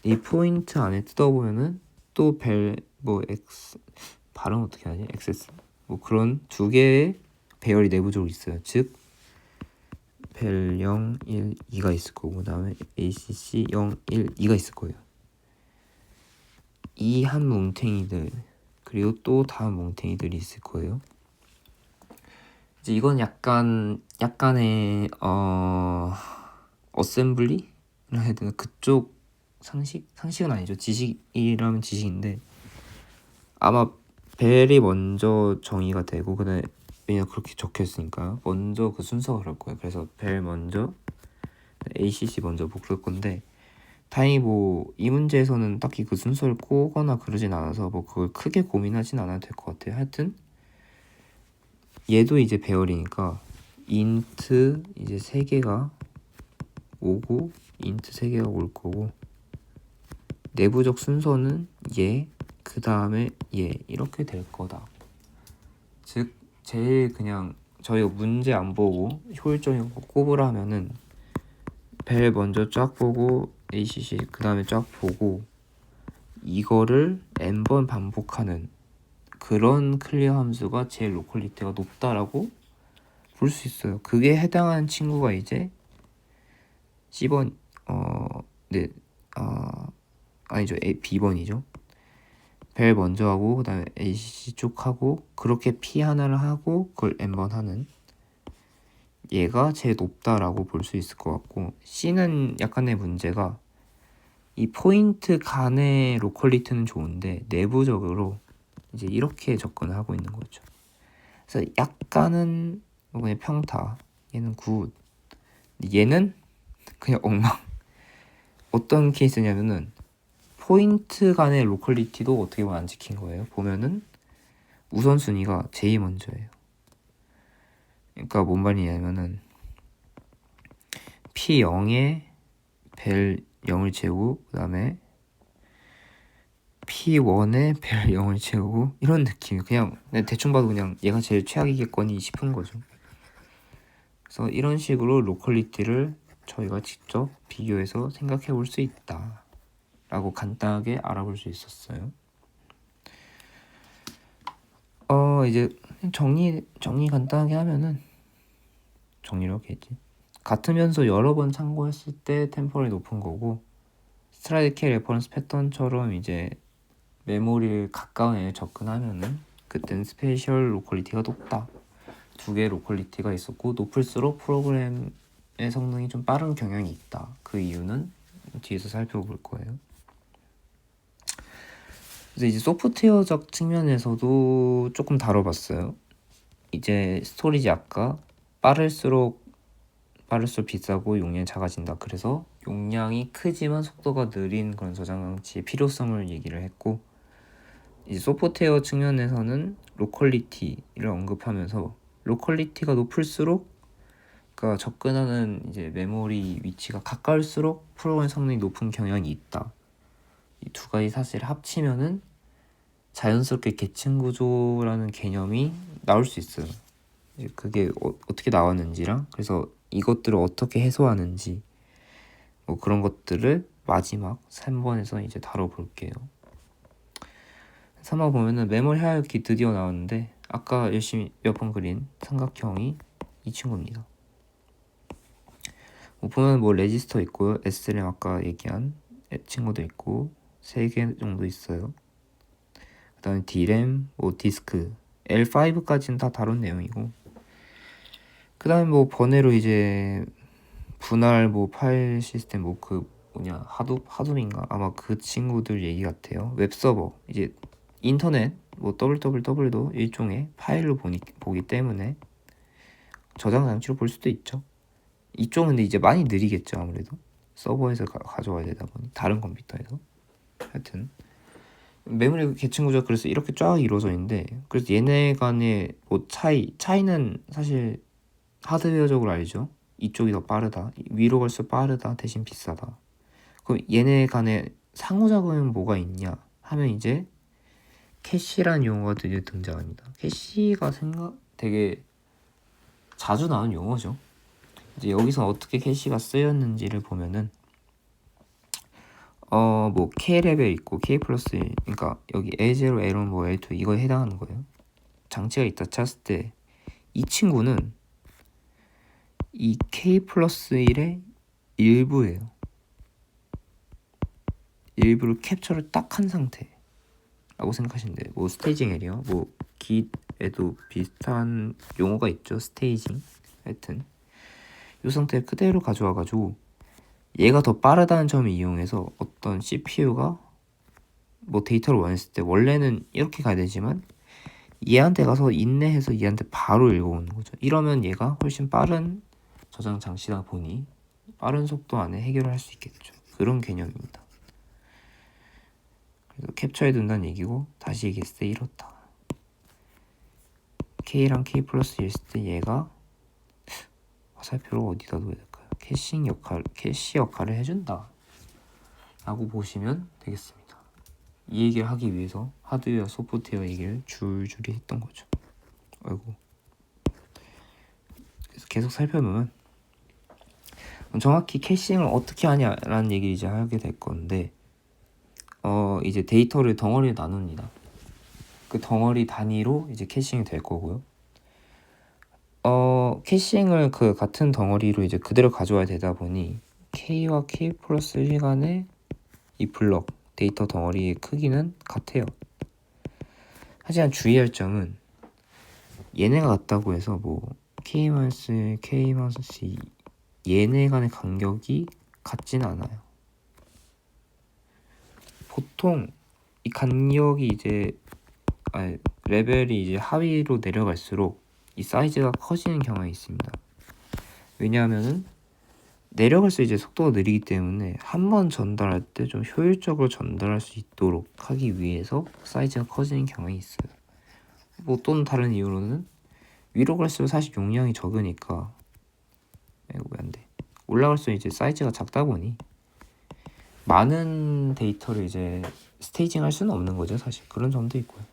이 포인트 안에 뜯어보면은 또 뭐 X 발음 어떻게 하지? XS 뭐 그런 두 개의 배열이 내부적으로 있어요. 즉 벨 0, 1, 2가 있을 거고, 그 다음에 ACC 0, 1, 2가 있을 거예요. 이 한 뭉탱이들 그리고 또 다음 뭉탱이들이 있을 거예요. 이제 이건 약간의 어셈블리라 해야 되나, 그쪽 상식은 아니죠. 지식이라면 지식인데 아마 벨이 먼저 정의가 되고 그다음에 왜냐면 그렇게 적혀있으니까 먼저 그 순서가 그럴 거예요. 그래서 벨 먼저 ACC 먼저 뭐 그럴 건데, 다행히 뭐 이 문제에서는 딱히 그 순서를 꼬거나 그러진 않아서 뭐 그걸 크게 고민하진 않아도 될 것 같아요. 하여튼 얘도 이제 배열이니까 인트 이제 3개가 오고 인트 3개가 올 거고, 내부적 순서는 얘, 그 다음에 얘 이렇게 될 거다. 즉 제일 그냥 저희가 문제 안 보고 효율적인 거 꼽으라 하면은 벨 먼저 쫙 보고 ACC 그 다음에 쫙 보고 이거를 n번 반복하는 그런 클리어 함수가 제일 로컬리티가 높다라고 볼 수 있어요. 그게 해당하는 친구가 이제 C번 아니죠, B번이죠. 벨 먼저 하고 그 다음에 ACC 쭉 하고 그렇게 P 하나를 하고 그걸 n번 하는 얘가 제일 높다라고 볼 수 있을 것 같고, C는 약간의 문제가 이 포인트 간의 로컬리티는 좋은데 내부적으로 이제 이렇게 접근을 하고 있는 거죠. 그래서 약간은 뭐 그냥 평타, 얘는 굿, 얘는 그냥 엉망. 어떤 케이스냐면은 포인트 간의 로컬리티도 어떻게 보면 안 지킨 거예요. 보면은 우선순위가 제일 먼저예요. 그러니까 뭔 말이냐면은 P0에 벨 0을 채우고 그 다음에 P1에 벨 0을 채우고 이런 느낌. 그냥 대충 봐도 그냥 얘가 제일 최악이겠거니 싶은 거죠. 그래서 이런 식으로 로컬리티를 저희가 직접 비교해서 생각해 볼 수 있다 라고 간단하게 알아볼 수 있었어요. 이제 정리 간단하게 하면은 정리를 어떻게 했지? 같으면서 여러 번 참고했을 때 템포럴이 높은 거고, 스트라이드 K 레퍼런스 패턴처럼 이제 메모리를 가까운 애에 접근하면은 그땐 스페셜 로컬리티가 높다. 두 개의 로컬리티가 있었고 높을수록 프로그램의 성능이 좀 빠른 경향이 있다. 그 이유는 뒤에서 살펴볼 거예요. 그래서 이제 소프트웨어적 측면에서도 조금 다뤄봤어요. 이제 스토리지 아까 빠를수록 비싸고 용량이 작아진다. 그래서 용량이 크지만 속도가 느린 그런 저장 장치의 필요성을 얘기를 했고, 이제 소프트웨어 측면에서는 로컬리티를 언급하면서 로컬리티가 높을수록 그러니까 접근하는 이제 메모리 위치가 가까울수록 프로그램 성능이 높은 경향이 있다. 이 두 가지 사실을 합치면은 자연스럽게 계층 구조라는 개념이 나올 수 있어요. 이제 그게 어떻게 나왔는지랑 그래서 이것들을 어떻게 해소하는지 뭐 그런 것들을 마지막 3번에서 이제 다뤄볼게요. 3번 보면은 메모리 하이어키 드디어 나왔는데 아까 열심히 몇 번 그린 삼각형이 이 친구입니다. 보면 뭐 레지스터 있고요. SRAM 아까 얘기한 친구도 있고 3개 정도 있어요. 그 다음에 DRAM, 뭐 디스크, L5까지는 다 다룬 내용이고, 그 다음에 뭐 번외로 이제 분할 뭐 파일 시스템 뭐 그 뭐냐 하둡인가 아마 그 친구들 얘기 같아요. 웹서버 이제 인터넷 뭐 www도 일종의 파일로 보기 때문에 저장 장치로 볼 수도 있죠. 이쪽은 근데 이제 많이 느리겠죠. 아무래도 서버에서 가져와야 되다 보니 다른 컴퓨터에서. 하여튼 메모리 계층 구조가 그래서 이렇게 쫙 이루어져 있는데, 그래서 얘네 간의 뭐 차이는 사실 하드웨어적으로 알죠. 이쪽이 더 빠르다, 위로 갈수록 빠르다, 대신 비싸다. 그럼 얘네 간의 상호작용은 뭐가 있냐 하면 이제 캐시란 용어가 드디어 등장합니다. 캐시가 되게 자주 나오는 용어죠. 이제 여기서 어떻게 캐시가 쓰였는지를 보면은 뭐 K 레벨 있고 K 플러스 1, 그러니까 여기 A0, A1, 뭐 A2 이거에 해당하는 거예요. 장치가 있다 쳤을 때 이 친구는 이 K 플러스 1의 일부예요. 일부를 캡처를 딱 한 상태라고 생각하시면 돼요. 뭐 스테이징 에리어, 뭐 Git에도 비슷한 용어가 있죠. 스테이징. 하여튼 이 상태 그대로 가져와가지고 얘가 더 빠르다는 점을 이용해서 어떤 CPU가 뭐 데이터를 원했을 때 원래는 이렇게 가야 되지만 얘한테 가서 인내해서 얘한테 바로 읽어오는 거죠. 이러면 얘가 훨씬 빠른 저장 장치다 보니 빠른 속도 안에 해결을 할 수 있겠죠. 그런 개념입니다. 그래서 캡처해 둔다는 얘기고, 다시 얘기했을 때 이렇다. K랑 K 플러스 1 있을 때 얘가 화살표를 어디다 둬야 될까요? 캐시 역할을 해준다 라고 보시면 되겠습니다. 이 얘기를 하기 위해서 하드웨어, 소프트웨어 얘기를 줄줄이 했던 거죠. 아이고. 그래서 계속 살펴보면 정확히 캐싱을 어떻게 하냐라는 얘기를 이제 하게 될 건데, 이제 데이터를 덩어리에 나눕니다. 그 덩어리 단위로 이제 캐싱이 될 거고요. 캐싱을 그 같은 덩어리로 이제 그대로 가져와야 되다 보니 K와 K 플러스 1 간의 이 블럭 데이터 덩어리의 크기는 같아요. 하지만 주의할 점은 얘네가 같다고 해서 뭐 K-1, K-2 얘네 간의 간격이 같지는 않아요. 보통 이 간격이 이제 레벨이 이제 하위로 내려갈수록 이 사이즈가 커지는 경향이 있습니다. 왜냐하면은 내려갈수록 이제 속도가 느리기 때문에 한 번 전달할 때 좀 효율적으로 전달할 수 있도록 하기 위해서 사이즈가 커지는 경향이 있어요. 뭐 또는 다른 이유로는 위로 갈수록 사실 용량이 적으니까 왜 안 돼? 올라갈수록 이제 사이즈가 작다 보니 많은 데이터를 이제 스테이징 할 수는 없는 거죠. 사실 그런 점도 있고요.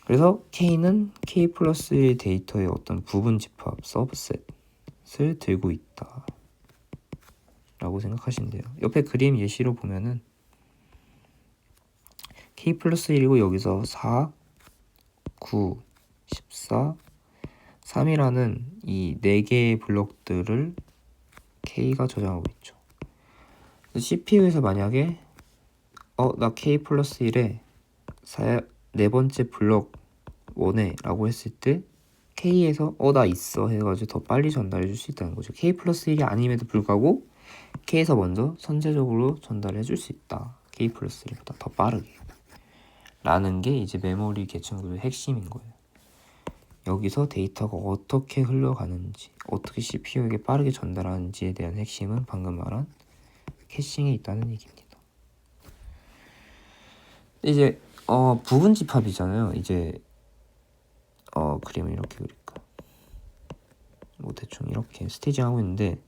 그래서 K는 K 플러스 1 데이터의 어떤 부분 집합, 서브셋을 들고 있다 라고 생각하시면 돼요. 옆에 그림 예시로 보면은 K 플러스 1이고 여기서 4, 9, 14, 3이라는 이 4개의 블록들을 K가 저장하고 있죠. CPU에서 만약에 나 K 플러스 1에 네 번째 블록 원해 라고 했을 때 K에서 나 있어 해가지고 더 빨리 전달해 줄 수 있다는 거죠. K 플러스 1이 아님에도 불구하고 K에서 먼저 선제적으로 전달해 줄 수 있다. K 플러스 1보다 더 빠르게 라는 게 이제 메모리 계층구조의 핵심인 거예요. 여기서 데이터가 어떻게 흘러가는지, 어떻게 CPU에게 빠르게 전달하는지에 대한 핵심은 방금 말한 캐싱에 있다는 얘기입니다. 이제 부분 집합이잖아요. 이제 그림을 이렇게 그릴까? 뭐 대충 이렇게 스테이징 하고 있는데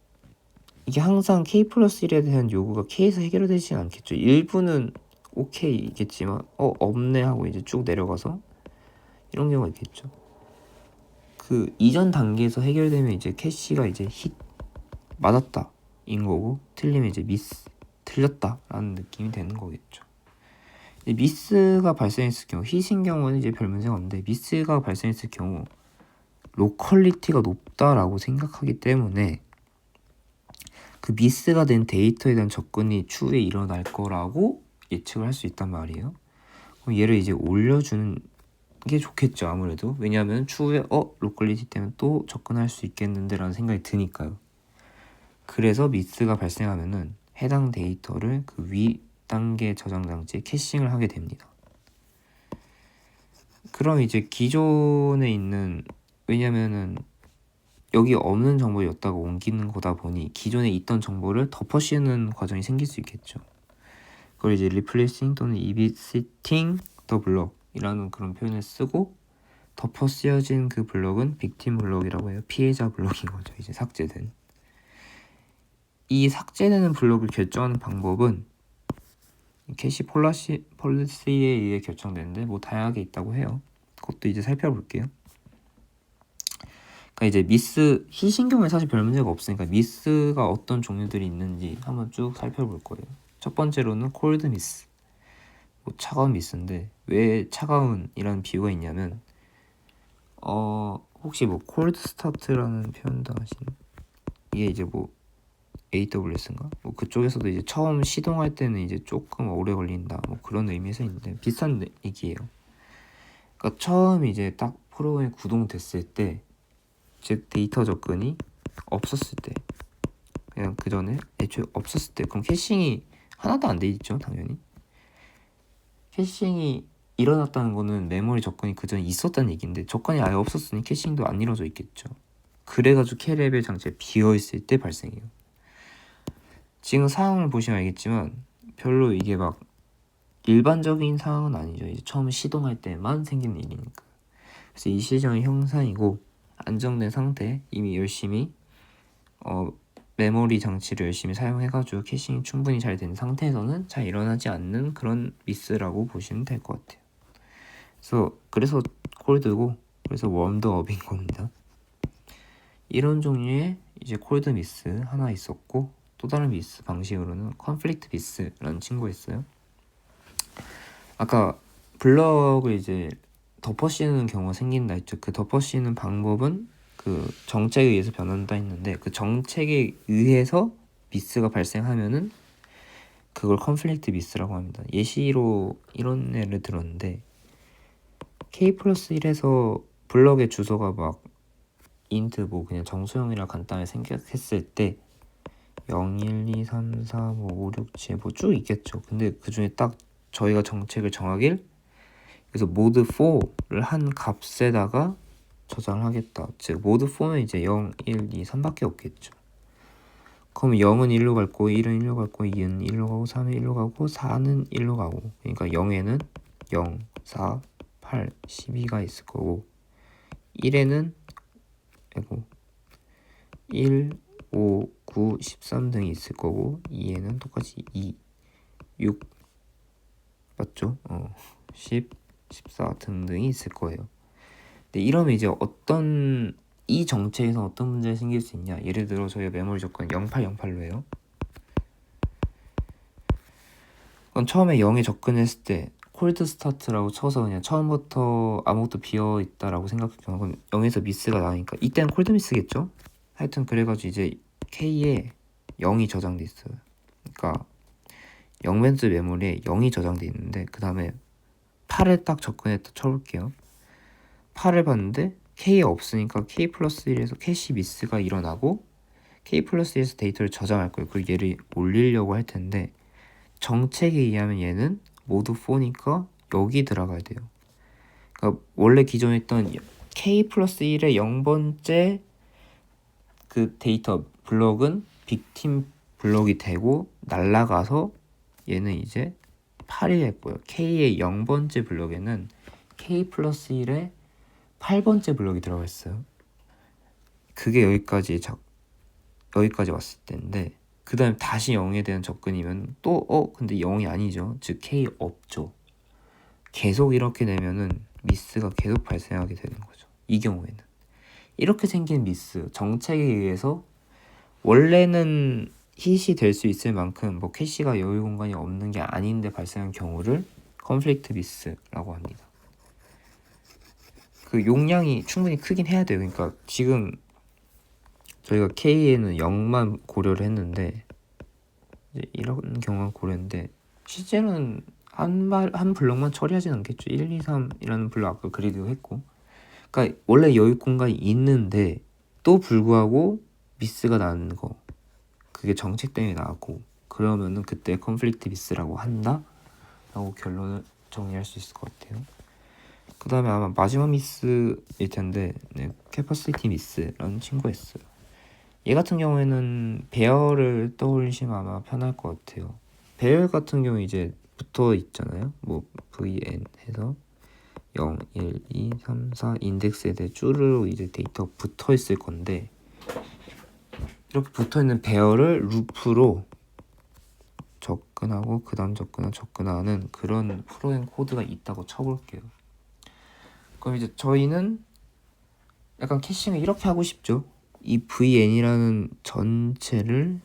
이게 항상 K 플러스 1에 대한 요구가 K에서 해결되지 않겠죠. 일부는 오케이겠지만 없네 하고 이제 쭉 내려가서 이런 경우가 있겠죠. 그 이전 단계에서 해결되면 이제 캐시가 이제 힛 맞았다 인 거고 틀리면 이제 미스 틀렸다 라는 느낌이 되는 거겠죠. 미스가 발생했을 경우 힛인 경우는 이제 별 문제가 없는데 미스가 발생했을 경우 로컬리티가 높다라고 생각하기 때문에 그 미스가 된 데이터에 대한 접근이 추후에 일어날 거라고 예측을 할 수 있단 말이에요. 그럼 얘를 이제 올려주는 게 좋겠죠. 아무래도 왜냐하면 추후에 로컬리티 때문에 또 접근할 수 있겠는데 라는 생각이 드니까요. 그래서 미스가 발생하면은 해당 데이터를 그 위 단계 저장 장치에 캐싱을 하게 됩니다. 그럼 이제 기존에 있는 왜냐면은 여기 없는 정보를 여기다가 옮기는 거다 보니 기존에 있던 정보를 덮어씌우는 과정이 생길 수 있겠죠. 그걸 이제 replacing 또는 revisiting the block 이라는 그런 표현을 쓰고 덮어 씌워진 그 블럭은 빅팀 블럭이라고 해요. 피해자 블럭인 거죠. 이제 삭제된. 이 삭제되는 블럭을 결정하는 방법은 캐시 폴리시에 의해 결정되는데 뭐 다양하게 있다고 해요. 그것도 이제 살펴볼게요. 그러니까 이제 미스 힛인 경우에 사실 별 문제가 없으니까 미스가 어떤 종류들이 있는지 한번 쭉 살펴볼 거예요. 첫 번째로는 콜드 미스. 뭐 차가운 미스인데 왜 차가운이라는 비유가 있냐면 혹시 뭐 콜드 스타트라는 표현도 아시나요? 이게 이제 뭐 AWS인가? 뭐 그쪽에서도 이제 처음 시동할 때는 이제 조금 오래 걸린다. 뭐 그런 의미에서 있는데 비슷한 얘기예요. 그러니까 처음 이제 딱 프로그램이 구동됐을 때, 즉 데이터 접근이 없었을 때, 그냥 그 전에 애초에 없었을 때, 그럼 캐싱이 하나도 안 돼 있죠, 당연히. 캐싱이 일어났다는 거는 메모리 접근이 그 전에 있었다는 얘기인데 접근이 아예 없었으니 캐싱도 안 이루어져 있겠죠. 그래가지고 K레벨 장치가 비어있을 때 발생해요. 지금 상황을 보시면 알겠지만 별로 이게 막 일반적인 상황은 아니죠. 이제 처음 시동할 때만 생기는 일이니까. 그래서 이 시정의 형상이고 안정된 상태, 이미 열심히 메모리 장치를 열심히 사용해가지고 캐싱이 충분히 잘 된 상태에서는 잘 일어나지 않는 그런 미스라고 보시면 될 것 같아요. 그래서 콜드고 그래서 웜드업인 겁니다. 이런 종류의 이제 콜드 미스 하나 있었고 또 다른 미스 방식으로는 컨플릭트 미스라는 친구가 있어요. 아까 블럭을 이제 덮어씌우는 경우가 생긴다 했죠. 그 덮어씌우는 방법은 그 정책에 의해서 변한다 했는데 그 정책에 의해서 미스가 발생하면은 그걸 컨플릭트 미스라고 합니다. 예시로 이런 예를 들었는데 K 플러스 1에서 블럭의 주소가 막 인트 뭐 그냥 정수형이라 간단하게 생각했을 때 0, 1, 2, 3, 4, 뭐 5, 6, 7 뭐 쭉 있겠죠. 근데 그 중에 딱 저희가 정책을 정하길 그래서 모드 4를 한 값에다가 저장을 하겠다. 즉 모드 4는 이제 0, 1, 2, 3밖에 없겠죠. 그럼 0은 1로 갈 거고 1은 1로 갈 거고 2는 1로 가고 3은 1로 가고 4는 1로 가고, 그러니까 0에는 0, 4, 8, 12가 있을 거고 1에는 1, 5, 9, 13 등이 있을 거고 2에는 똑같이 2, 6 맞죠? 10, 14 등등이 있을 거예요. 근데 이러면 이제 이 정체에서 어떤 문제가 생길 수 있냐. 예를 들어 저희가 메모리 조건 0808로 해요. 그럼 처음에 0에 접근했을 때 콜드 스타트라고 쳐서 그냥 처음부터 아무것도 비어 있다라고 생각했잖아. 그럼 0에서 미스가 나니까 이때는 콜드 미스겠죠? 하여튼 그래가지고 이제 K에 0이 저장돼 있어요. 그러니까 0변수 메모리에 0이 저장돼 있는데 그 다음에 8을 딱 접근했다 쳐볼게요. 8을 봤는데 K에 없으니까 K 플러스 1에서 캐시 미스가 일어나고 K 플러스 1에서 데이터를 저장할 거예요. 그리고 얘를 올리려고 할 텐데 정책에 의하면 얘는 모두 4니까 여기 들어가야 돼요. 그러니까 원래 기존에 있던 K 플러스 1의 0번째 그 데이터 블럭은 빅팀 블럭이 되고 날라가서 얘는 이제 8이 됐고요. K의 0번째 블럭에는 K 플러스 1의 8번째 블럭이 들어가 있어요. 그게 여기까지 왔을 때인데 그 다음에 다시 0에 대한 접근이면 또 근데 0이 아니죠. 즉 K 없죠. 계속 이렇게 되면은 미스가 계속 발생하게 되는 거죠. 이 경우에는 이렇게 생긴 미스, 정책에 의해서 원래는 힛이 될 수 있을 만큼 뭐 캐시가 여유 공간이 없는 게 아닌데 발생한 경우를 컨플릭트 미스라고 합니다. 그 용량이 충분히 크긴 해야 돼요. 그러니까 지금 저희가 K에는 0만 고려를 했는데 이제 이런 경우만 고려했는데 실제로는 한 블럭만 처리하진 않겠죠. 1, 2, 3이라는 블럭 아까 그리드 했고, 그러니까 원래 여유 공간이 있는데 또 불구하고 미스가 나는 거, 그게 정책 때문에 나왔고, 그러면은 그때 컨플릭트 미스라고 한다 라고 결론을 정리할 수 있을 것 같아요. 그 다음에 아마 마지막 미스일 텐데 캐퍼시티 미스라는 친구가 있어요. 얘 같은 경우에는 배열을 떠올리시면 아마 편할 것 같아요. 배열 같은 경우 이제 붙어 있잖아요. 뭐 VN 해서 0, 1, 2, 3, 4 인덱스에 대해 쭈르륵 이제 데이터 붙어 있을 건데, 이렇게 붙어 있는 배열을 루프로 접근하고 그 다음 접근하는 그런 프로그램 코드가 있다고 쳐볼게요. 그럼 이제 저희는 약간 캐싱을 이렇게 하고 싶죠. 이 VN이라는 전체를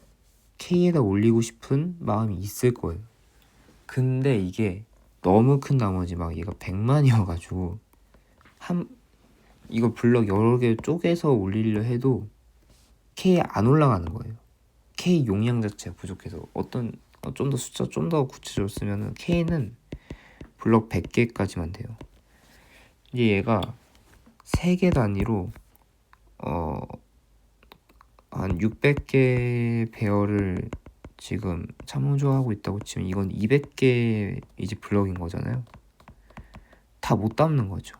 K에다 올리고 싶은 마음이 있을 거예요. 근데 이게 너무 큰 나머지 막 얘가 100만이어가지고 이거 블럭 여러 개 쪼개서 올리려 해도 K에 안 올라가는 거예요. K 용량 자체가 부족해서 좀 더 숫자 좀 더 구체적으로 쓰면은 K는 블럭 100개까지만 돼요. 이제 얘가 3개 단위로 한 600개 배열을 지금 참조하고 있다고 치면 이건 200개 이제 블럭인 거잖아요. 다 못 담는 거죠.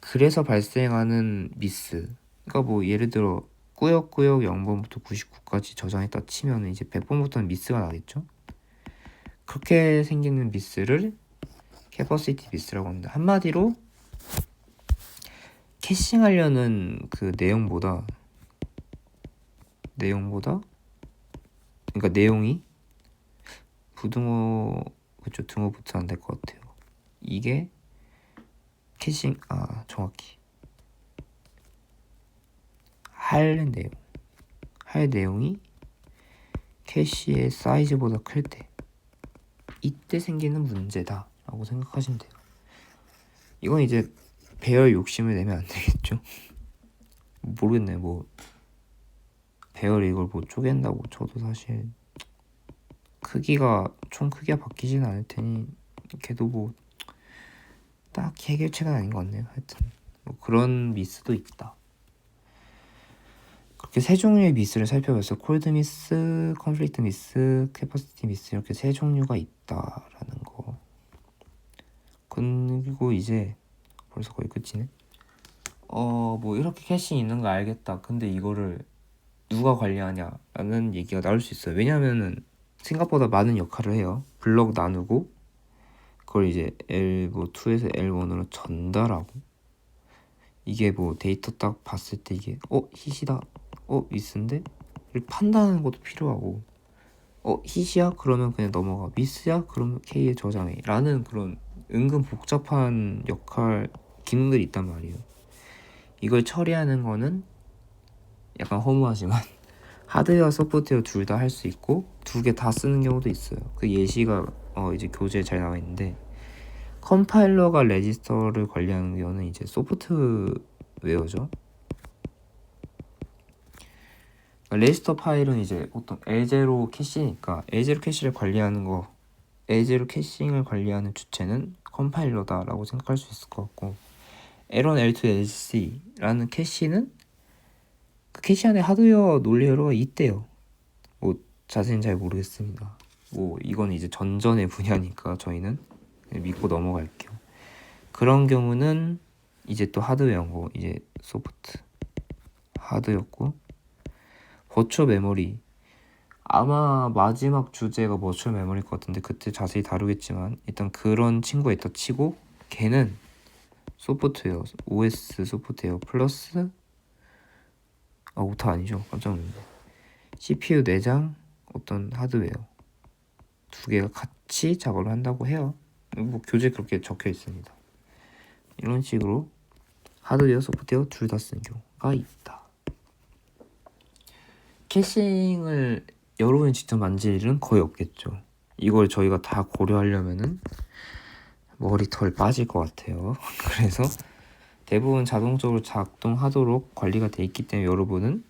그래서 발생하는 미스, 그러니까 뭐 예를 들어 꾸역꾸역 0번부터 99까지 저장했다 치면 이제 100번부터는 미스가 나겠죠. 그렇게 생기는 미스를 캐퍼시티 미스라고 합니다. 한마디로 캐싱하려는 그 내용보다 그러니까 내용이 그쵸, 등호부터 안 될 것 같아요. 이게 캐싱 정확히 할 내용이 캐시의 사이즈보다 클 때, 이때 생기는 문제다 라고 생각하시면 돼요. 이건 이제 배열 욕심을 내면 안 되겠죠. 모르겠네. 뭐 배열 이걸 뭐 쪼갠다고 저도 사실 총 크기가 바뀌지는 않을 테니 걔도 뭐 딱히 해결책은 아닌 것 같네요. 하여튼 뭐 그런 미스도 있다. 그렇게 세 종류의 미스를 살펴봤어요. 콜드 미스, 컨플릭트 미스, 캐퍼시티 미스, 이렇게 세 종류가 있다라는 거. 그리고 이제 벌써 거의 끝이네. 뭐 이렇게 캐싱 있는 거 알겠다. 근데 이거를 누가 관리하냐라는 얘기가 나올 수 있어요. 왜냐하면은 생각보다 많은 역할을 해요. 블럭 나누고 그걸 이제 L2에서 L1으로 전달하고, 이게 뭐 데이터 딱 봤을 때 이게 hit이다, 미스인데 이를 판단하는 것도 필요하고, hit이야? 그러면 그냥 넘어가, 미스야? 그러면 K에 저장해 라는 그런 은근 복잡한 역할 기능들이 있단 말이에요. 이걸 처리하는 거는 약간 허무하지만 하드웨어 소프트웨어 둘 다 할 수 있고 두 개 다 쓰는 경우도 있어요. 그 예시가 이제 교재에 잘 나와 있는데, 컴파일러가 레지스터를 관리하는 경우는 이제 소프트웨어죠. 레지스터 파일은 이제 보통 L0 캐시니까 L0 캐시를 관리하는 거, L0 캐싱을 관리하는 주체는 컴파일러다라고 생각할 수 있을 것 같고, L1, L2, LC라는 캐시는 그 캐시 안에 하드웨어 논리 여러가 있대요. 뭐 자세히는 잘 모르겠습니다. 뭐 이건 이제 전전의 분야니까 저희는 믿고 넘어갈게요. 그런 경우는 이제 또 하드웨어인 거, 이제 소프트 하드였고, 버추얼 메모리, 아마 마지막 주제가 버추얼 메모리일 것 같은데 그때 자세히 다루겠지만, 일단 그런 친구가 있다 치고 걔는 소프트웨어, OS 소프트웨어 플러스 오타 아니죠, 깜짝 놀랐네. CPU 내장, 어떤 하드웨어 두 개가 같이 작업을 한다고 해요. 뭐 교재 그렇게 적혀 있습니다. 이런 식으로 하드웨어, 소프트웨어 둘 다 쓰는 경우가 있다. 캐싱을 여러분이 직접 만질 일은 거의 없겠죠. 이걸 저희가 다 고려하려면은 머리털 빠질 것 같아요. 그래서 대부분 자동적으로 작동하도록 관리가 돼 있기 때문에 여러분은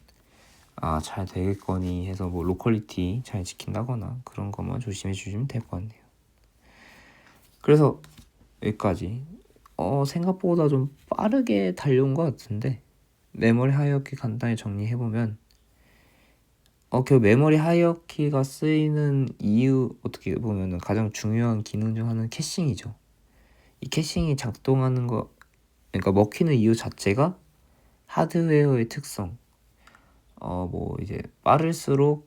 잘 되겠거니 해서 뭐 로컬리티 잘 지킨다거나 그런 것만 조심해 주시면 될 것 같네요. 그래서 여기까지 생각보다 좀 빠르게 달려온 것 같은데, 메모리 하이어키 간단히 정리해보면 그 메모리 하이어키가 쓰이는 이유, 어떻게 보면 가장 중요한 기능 중 하나는 캐싱이죠. 이 캐싱이 작동하는 거, 그러니까 먹히는 이유 자체가 하드웨어의 특성, 뭐 이제 빠를수록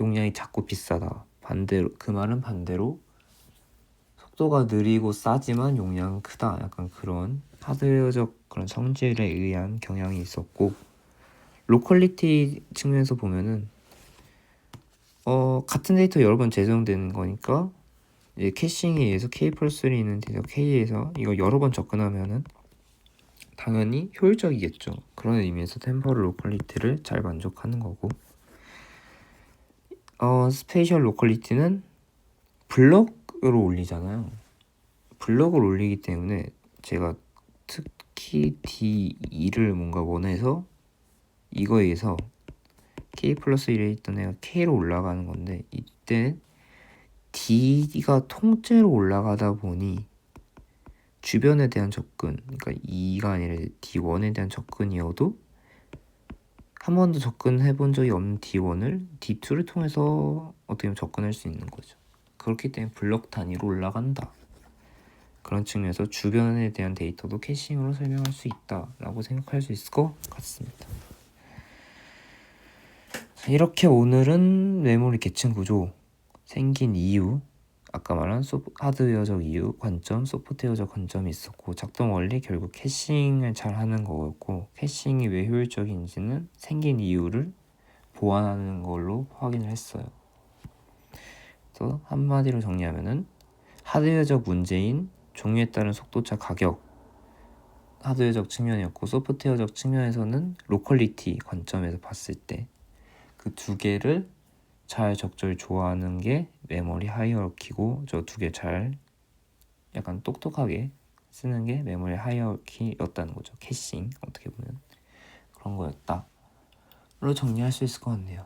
용량이 작고 비싸다, 반대로 그 말은 반대로 속도가 느리고 싸지만 용량은 크다, 약간 그런 하드웨어적 그런 성질에 의한 경향이 있었고, 로컬리티 측면에서 보면은 같은 데이터 여러 번 재정되는 거니까 이제 캐싱에 의해서 K+3 있는 데이터 K에서 이거 여러 번 접근하면은 당연히 효율적이겠죠. 그런 의미에서 템포럴 로컬리티를 잘 만족하는 거고, 스페이셜 로컬리티는 블럭으로 올리잖아요. 블럭을 올리기 때문에 제가 특히 D2를 뭔가 원해서 이거에 의해서 K+1에 있던 애가 K로 올라가는 건데, 이때 D가 통째로 올라가다 보니 주변에 대한 접근, 그러니까 2가 아니라 D1에 대한 접근이어도 한 번도 접근해 본 적이 없는 D1을 D2를 통해서 어떻게 보면 접근할 수 있는 거죠. 그렇기 때문에 블럭 단위로 올라간다. 그런 측면에서 주변에 대한 데이터도 캐싱으로 설명할 수 있다라고 생각할 수 있을 것 같습니다. 이렇게 오늘은 메모리 계층 구조, 생긴 이유, 아까 말한 하드웨어적 이유, 관점, 소프트웨어적 관점이 있었고, 작동 원리 결국 캐싱을 잘 하는 거였고, 캐싱이 왜 효율적인지는 생긴 이유를 보완하는 걸로 확인을 했어요. 그래서 한마디로 정리하면은 하드웨어적 문제인 종류에 따른 속도차 가격, 하드웨어적 측면이었고, 소프트웨어적 측면에서는 로컬리티 관점에서 봤을 때 그 두 개를 잘 적절히 좋아하는 게 메모리 하이어키고, 저 두 개 잘 약간 똑똑하게 쓰는 게 메모리 하이어키였다는 거죠. 캐싱, 어떻게 보면 그런 거였다로 정리할 수 있을 것 같네요.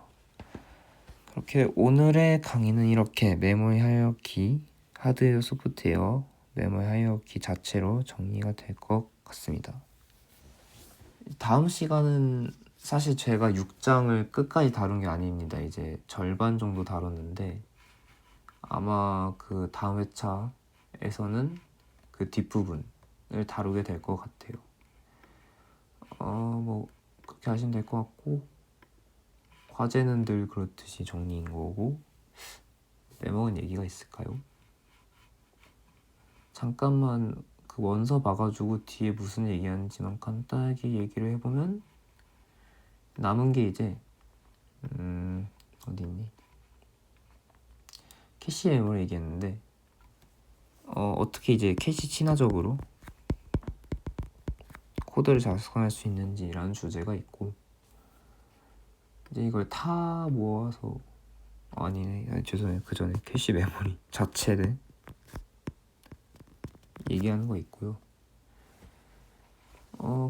그렇게 오늘의 강의는 이렇게 메모리 하이어키, 하드웨어, 소프트웨어, 메모리 하이어키 자체로 정리가 될 것 같습니다. 다음 시간은 사실 제가 6장을 끝까지 다룬 게 아닙니다. 이제 절반 정도 다뤘는데, 아마 그 다음 회차에서는 그 뒷부분을 다루게 될 것 같아요. 뭐 그렇게 하시면 될 것 같고, 화제는 늘 그렇듯이 정리인 거고 빼먹은 얘기가 있을까요? 잠깐만 그 원서 봐가지고 뒤에 무슨 얘기하는지만 간단하게 얘기를 해보면 남은 게 이제 어디 있니? 캐시 메모를 얘기했는데 어떻게 이제 캐시 친화적으로 코드를 작성할 수 있는지라는 주제가 있고 이제 이걸 다 모아서 아니네 죄송해요 그 전에 캐시 메모리 자체를 얘기하는 거 있고요.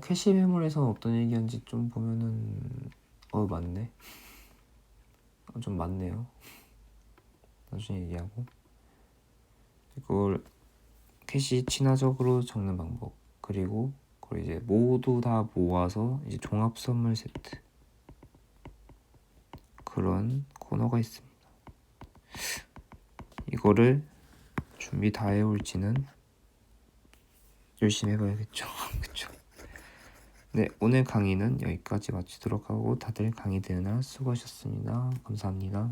캐시 메모리에서 어떤 얘기하는지 좀 보면은 맞네. 좀 맞네요. 나중에 얘기하고 이걸 캐시 친화적으로 적는 방법 그리고 그걸 이제 모두 다 모아서 이제 종합 선물 세트 그런 코너가 있습니다. 이거를 준비 다 해올지는 열심히 해봐야겠죠. 그쵸? 네, 오늘 강의는 여기까지 마치도록 하고 다들 강의 듣는 날 수고하셨습니다. 감사합니다.